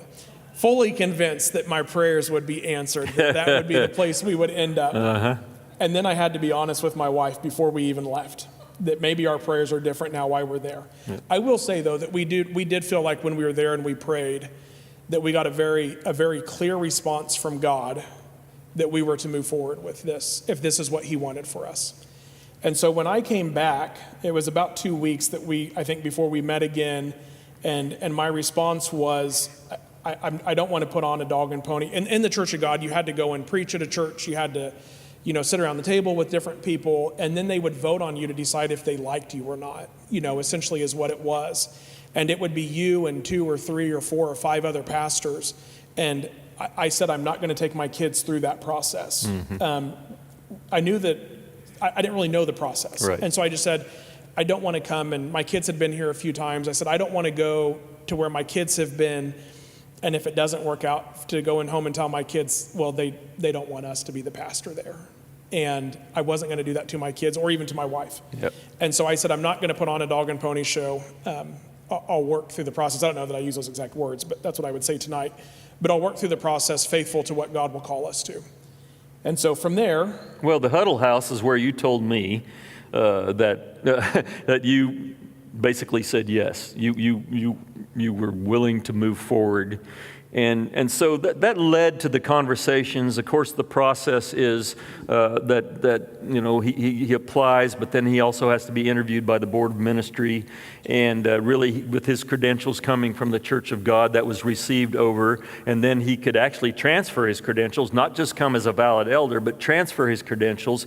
Fully convinced that my prayers would be answered, that would be the place we would end up. Uh-huh. And then I had to be honest with my wife before we even left, that maybe our prayers are different now while we're there. Yeah. I will say, though, that we did feel like when we were there and we prayed, that we got a very clear response from God that we were to move forward with this, if this is what he wanted for us. And so when I came back, it was about 2 weeks I think before we met again, and my response was, I don't want to put on a dog and pony. In the Church of God, you had to go and preach at a church. You had to, sit around the table with different people, and then they would vote on you to decide if they liked you or not, essentially is what it was. And it would be you and 2 or 3 or 4 or 5 other pastors. And I said, I'm not going to take my kids through that process. Mm-hmm. I knew that I didn't really know the process. Right. And so I just said, I don't want to come. And my kids had been here a few times. I said, I don't want to go to where my kids have been. And if it doesn't work out, to go in home and tell my kids, well, they don't want us to be the pastor there. And I wasn't going to do that to my kids or even to my wife. Yep. And so I said, I'm not going to put on a dog and pony show. I'll work through the process. I don't know that I use those exact words, but that's what I would say tonight. But I'll work through the process faithful to what God will call us to. And so from there... Well, the Huddle House is where you told me that you basically said yes. You were willing to move forward. And so that led to the conversations. Of course, the process is that he applies, but then he also has to be interviewed by the Board of Ministry. And really, with his credentials coming from the Church of God, that was received over. And then he could actually transfer his credentials, not just come as a valid elder, but transfer his credentials.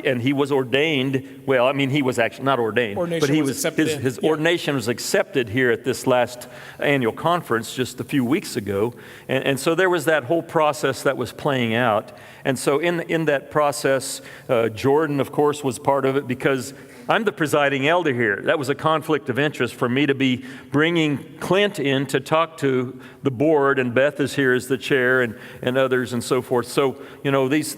And he was ordained. Well, I mean, he was actually not ordained, but his ordination was accepted here at this last annual conference just a few weeks ago. And so there was that whole process that was playing out. And so in that process, Jordan, of course, was part of it because I'm the presiding elder here. That was a conflict of interest for me to be bringing Clint in to talk to the board, and Beth is here as the chair, and others and so forth. So, these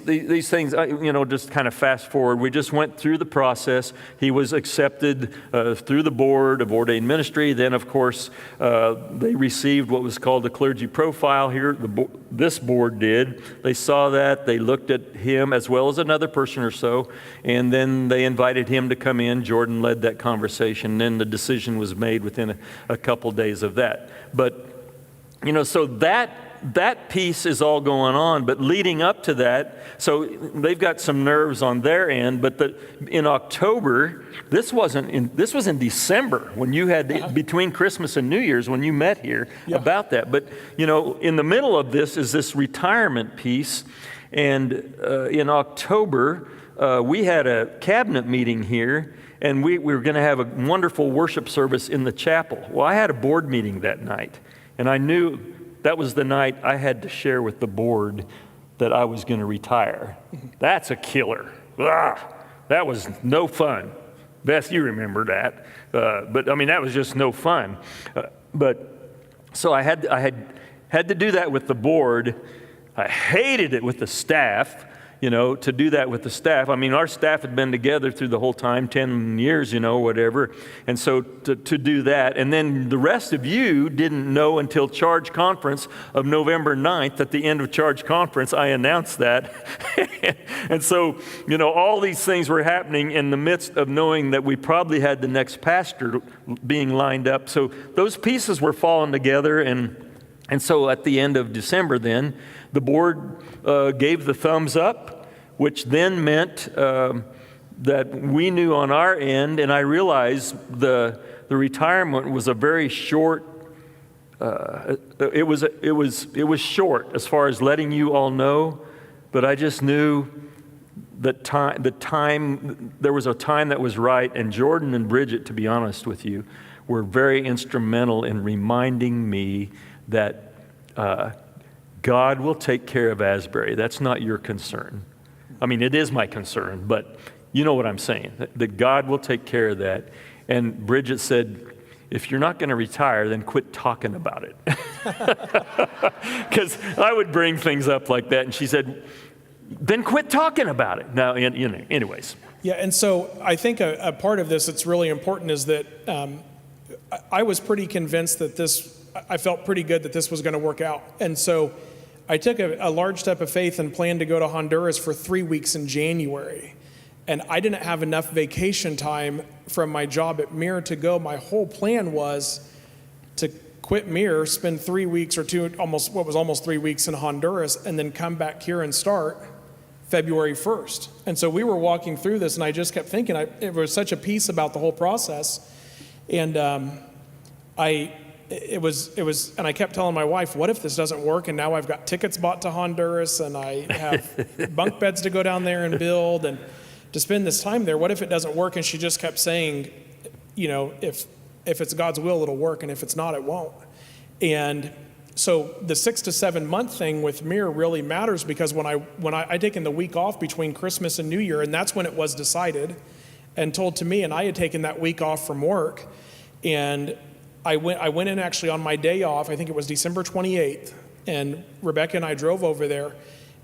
things, just kind of fast forward. We just went through the process. He was accepted through the Board of Ordained Ministry. Then, of course, they received what was called the clergy profile here. This board did. They saw that. They looked at him as well as another person or so, and then they invited him to come in. Jordan led that conversation. Then the decision was made within a couple days of that. But, so that that piece is all going on, but leading up to that, so they've got some nerves on their end, but in October, this was in December when you had, between Christmas and New Year's, when you met here about that. But, in the middle of this is this retirement piece, and in October, we had a cabinet meeting here, and we were going to have a wonderful worship service in the chapel. Well, I had a board meeting that night, and I knew that was the night I had to share with the board that I was going to retire. That's a killer. That was no fun. Beth, you remember that. But that was just no fun. So I had to do that with the board. I hated it with the staff. To do that with the staff. Our staff had been together through the whole time, 10 years, whatever. And so to do that, and then the rest of you didn't know until Charge Conference of November 9th, at the end of Charge Conference, I announced that. And so, all these things were happening in the midst of knowing that we probably had the next pastor being lined up. So those pieces were falling together, and so at the end of December then, the board gave the thumbs up, which then meant that we knew on our end, and I realized the retirement was a very short, it was short as far as letting you all know, but I just knew that there was a time that was right, and Jordan and Bridget, to be honest with you, were very instrumental in reminding me that God will take care of Asbury. That's not your concern. It is my concern, but you know what I'm saying, that God will take care of that. And Bridget said, if you're not going to retire, then quit talking about it. Because I would bring things up like that, and she said, then quit talking about it. Now, anyways. Yeah, and so I think a part of this that's really important is that I was pretty convinced that I felt pretty good that this was going to work out. And so I took a large step of faith and planned to go to Honduras for 3 weeks in January. And I didn't have enough vacation time from my job at Mir to go. My whole plan was to quit Mir, spend 3 weeks or almost 3 weeks in Honduras, and then come back here and start February 1st. And so we were walking through this, and I just kept thinking, it was such a peace about the whole process. And It was, and I kept telling my wife, what if this doesn't work? And now I've got tickets bought to Honduras, and I have bunk beds to go down there and build and to spend this time there. What if it doesn't work? And she just kept saying, if it's God's will, it'll work. And if it's not, it won't. And so the 6 to 7 month thing with Mir really matters, because when I taken the week off between Christmas and New Year, and that's when it was decided and told to me, and I had taken that week off from work, and I went in actually on my day off. I think it was December 28th, and Rebecca and I drove over there,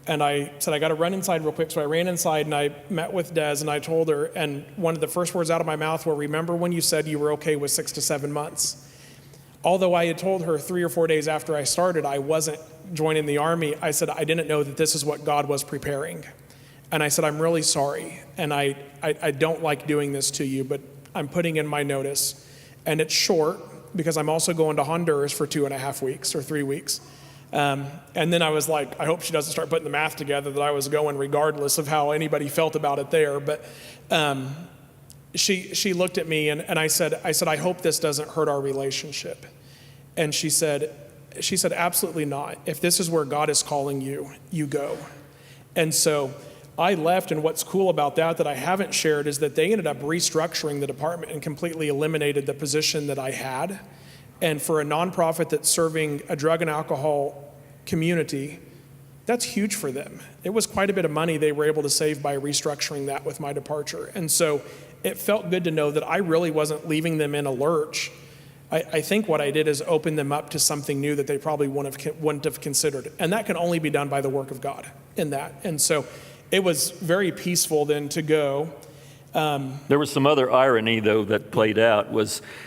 and I said, I got to run inside real quick. So I ran inside, and I met with Des, and I told her, and one of the first words out of my mouth were, remember when you said you were okay with 6 to 7 months? Although I had told her 3 or 4 days after I started I wasn't joining the Army, I said I didn't know that this is what God was preparing. And I said, I'm really sorry, and I don't like doing this to you, but I'm putting in my notice. And it's short, because I'm also going to Honduras for 2.5 weeks or 3 weeks. And then I was like, I hope she doesn't start putting the math together that I was going regardless of how anybody felt about it there. But she looked at me, and I said, I hope this doesn't hurt our relationship. And she said, absolutely not. If this is where God is calling you, you go. And so I left, and what's cool about that I haven't shared is that they ended up restructuring the department and completely eliminated the position that I had. And for a nonprofit that's serving a drug and alcohol community, that's huge for them. It was quite a bit of money they were able to save by restructuring that with my departure. And so it felt good to know that I really wasn't leaving them in a lurch. I think what I did is open them up to something new that they probably wouldn't have considered. And that can only be done by the work of God in that. And so it was very peaceful then to go. There was some other irony, though, that played out.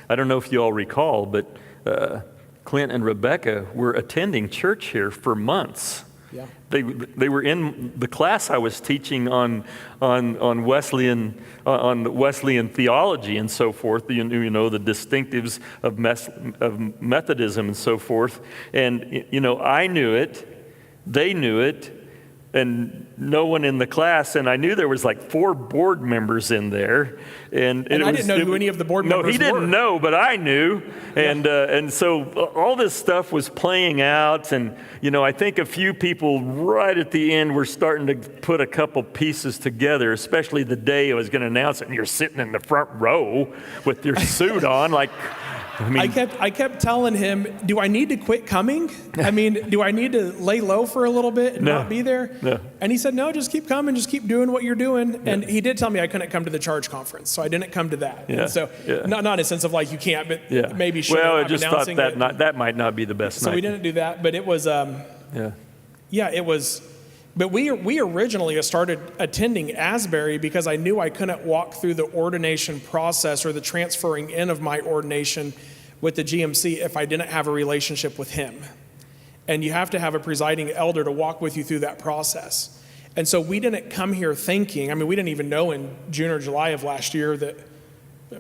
I don't know if you all recall, but Clint and Rebecca were attending church here for months Yeah. They were in the class I was teaching on Wesleyan theology and so forth. You know, the distinctives of Methodism and so forth. And I knew it, they knew it, and no one in the class. And I knew there was like 4 board members in there, and I didn't know who any of the board members were. No, he didn't know, but I knew, and so all this stuff was playing out, and I think a few people right at the end were starting to put a couple pieces together, especially the day I was going to announce it, and you're sitting in the front row with your suit on, like. I kept telling him, do I need to quit coming? I mean, do I need to lay low for a little bit and not be there? No. And he said, no, just keep coming, just keep doing what you're doing. Yeah. And he did tell me I couldn't come to the charge conference, so I didn't come to that. Yeah. And so, not in a sense of like you can't, but maybe should. Well, I just thought that might not be the best night. So we didn't do that, but it was, it was. But we originally started attending Asbury because I knew I couldn't walk through the ordination process or the transferring in of my ordination with the GMC if I didn't have a relationship with him. And you have to have a presiding elder to walk with you through that process. And so we didn't come here thinking, we didn't even know in June or July of last year that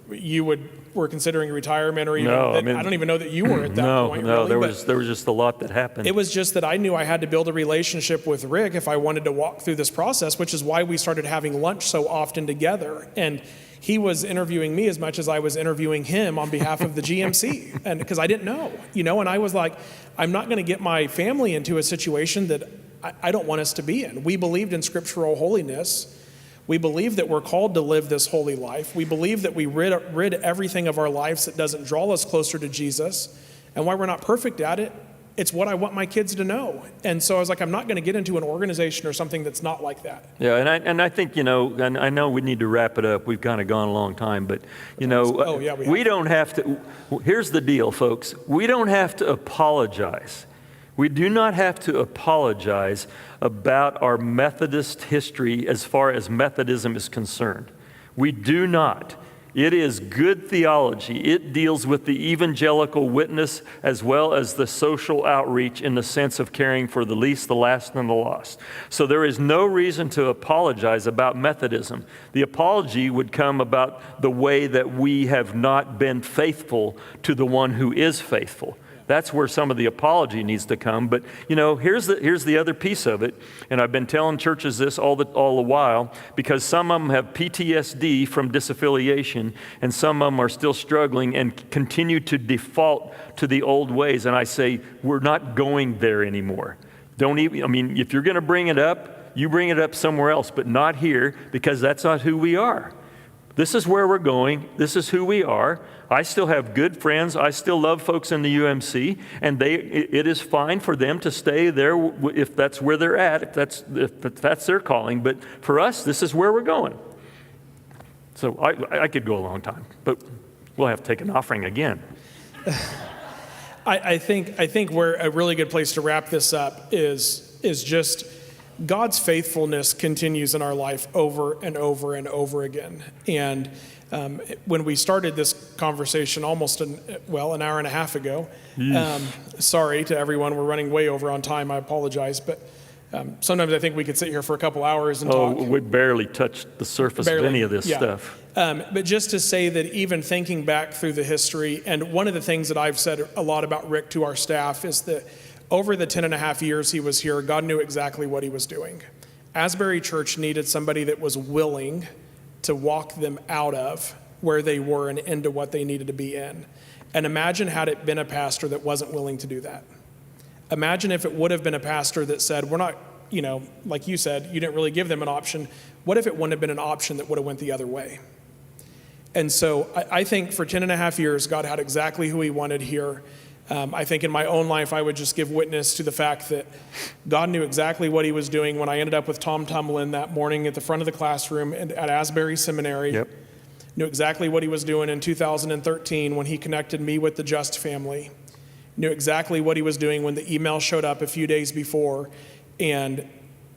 you were considering retirement, or even I don't even know that you were at that point. No, really, there was just a lot that happened. It was just that I knew I had to build a relationship with Rick if I wanted to walk through this process, which is why we started having lunch so often together. And he was interviewing me as much as I was interviewing him on behalf of the GMC, and because I didn't know, and I was like, I'm not going to get my family into a situation that I don't want us to be in. We believed in scriptural holiness. We believe that we're called to live this holy life. We believe that we rid everything of our lives that doesn't draw us closer to Jesus. And while we're not perfect at it, it's what I want my kids to know. And so I was like, I'm not going to get into an organization or something that's not like that. Yeah, and I think, and I know we need to wrap it up. We've kind of gone a long time, but, we don't have to. Here's the deal, folks. We don't have to apologize. We do not have to apologize about our Methodist history as far as Methodism is concerned. We do not. It is good theology. It deals with the evangelical witness as well as the social outreach in the sense of caring for the least, the last, and the lost. So there is no reason to apologize about Methodism. The apology would come about the way that we have not been faithful to the one who is faithful. That's where some of the apology needs to come. But, here's the other piece of it. And I've been telling churches this all the while, because some of them have PTSD from disaffiliation, and some of them are still struggling and continue to default to the old ways. And I say, we're not going there anymore. If you're going to bring it up, you bring it up somewhere else, but not here, because that's not who we are. This is where we're going. This is who we are. I still have good friends. I still love folks in the UMC, and it is fine for them to stay there if that's where they're at, if that's their calling. But for us, this is where we're going. So I could go a long time, but we'll have to take an offering again. I think where a really good place to wrap this up is just God's faithfulness continues in our life over and over and over again. And when we started this conversation almost an hour and a half ago, sorry to everyone, we're running way over on time, I apologize, but sometimes I think we could sit here for a couple hours and talk. We barely touched the surface of any of this stuff. But just to say that even thinking back through the history, and one of the things that I've said a lot about Rick to our staff is that over the 10 and a half years he was here, God knew exactly what he was doing. Asbury Church needed somebody that was willing to walk them out of where they were and into what they needed to be in. And imagine had it been a pastor that wasn't willing to do that. Imagine if it would have been a pastor that said, we're not, like you said, you didn't really give them an option. What if it wouldn't have been an option that would have went the other way? And so I think for 10 and a half years, God had exactly who he wanted here. I think in my own life, I would just give witness to the fact that God knew exactly what he was doing when I ended up with Tom Tumlin that morning at the front of the classroom at Asbury Seminary. Yep. Knew exactly what he was doing in 2013 when he connected me with the Just family. Knew exactly what he was doing when the email showed up a few days before. And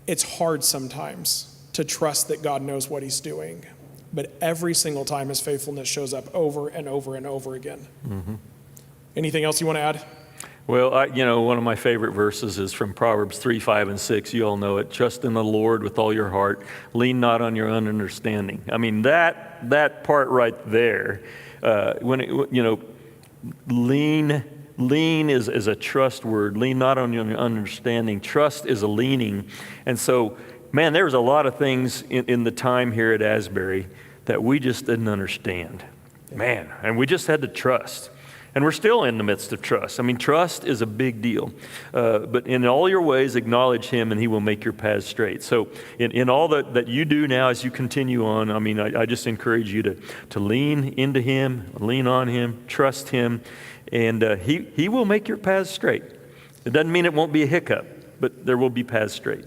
it's hard sometimes to trust that God knows what he's doing. But every single time his faithfulness shows up over and over and over again. Mm-hmm. Anything else you want to add? Well, one of my favorite verses is from Proverbs 3, 5, and 6. You all know it. Trust in the Lord with all your heart. Lean not on your own understanding. I mean, that part right there, lean is a trust word. Lean not on your understanding. Trust is a leaning. And so, man, there was a lot of things in the time here at Asbury that we just didn't understand. Man, and we just had to trust. And we're still in the midst of trust. I mean, trust is a big deal. But in all your ways, acknowledge him, and he will make your paths straight. So in all that you do now as you continue on, I mean, I just encourage you to lean into him, lean on him, trust him, and he will make your paths straight. It doesn't mean it won't be a hiccup, but there will be paths straight.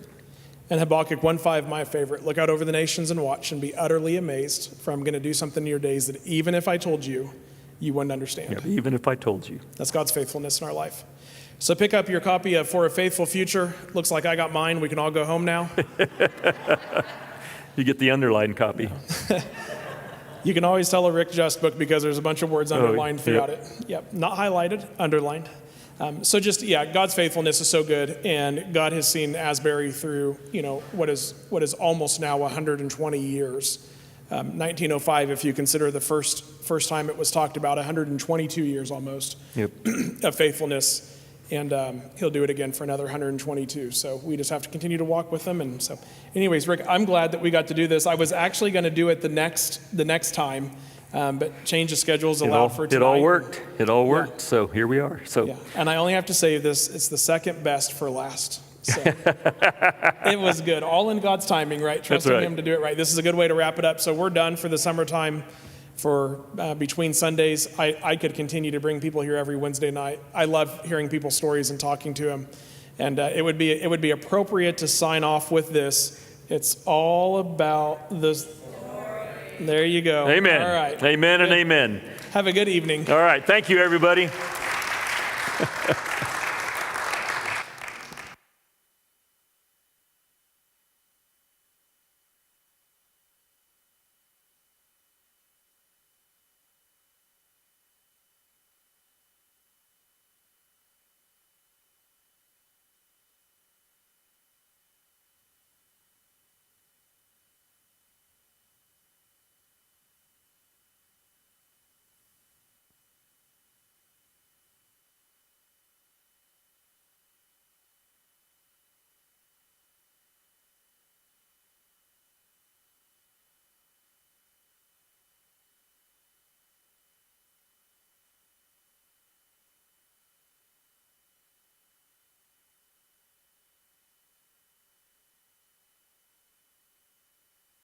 And Habakkuk 1:5, my favorite. Look out over the nations and watch and be utterly amazed, for I'm going to do something in your days that even if I told you, you wouldn't understand. Yeah, even if I told you. That's God's faithfulness in our life. So pick up your copy of For a Faithful Future. Looks like I got mine. We can all go home now. You get the underlined copy. You can always tell a Rick Just book because there's a bunch of words underlined throughout it. Yep, not highlighted, underlined. God's faithfulness is so good, and God has seen Asbury through, what is almost now 120 years. 1905, if you consider the first time it was talked about, 122 years almost of faithfulness, and he'll do it again for another 122. So we just have to continue to walk with him. And so, anyways, Rick, I'm glad that we got to do this. I was actually going to do it the next time, but change of schedules allowed for tonight. It all worked. So here we are. So and I only have to say this: it's the second best for last. So it was good. All in God's timing, right? Trusting him to do it right. This is a good way to wrap it up. So we're done for the summertime for between Sundays. I could continue to bring people here every Wednesday night. I love hearing people's stories and talking to them. And it would be appropriate to sign off with this. It's all about the... There you go. Amen. All right. Amen and amen. Have a good evening. All right. Thank you, everybody.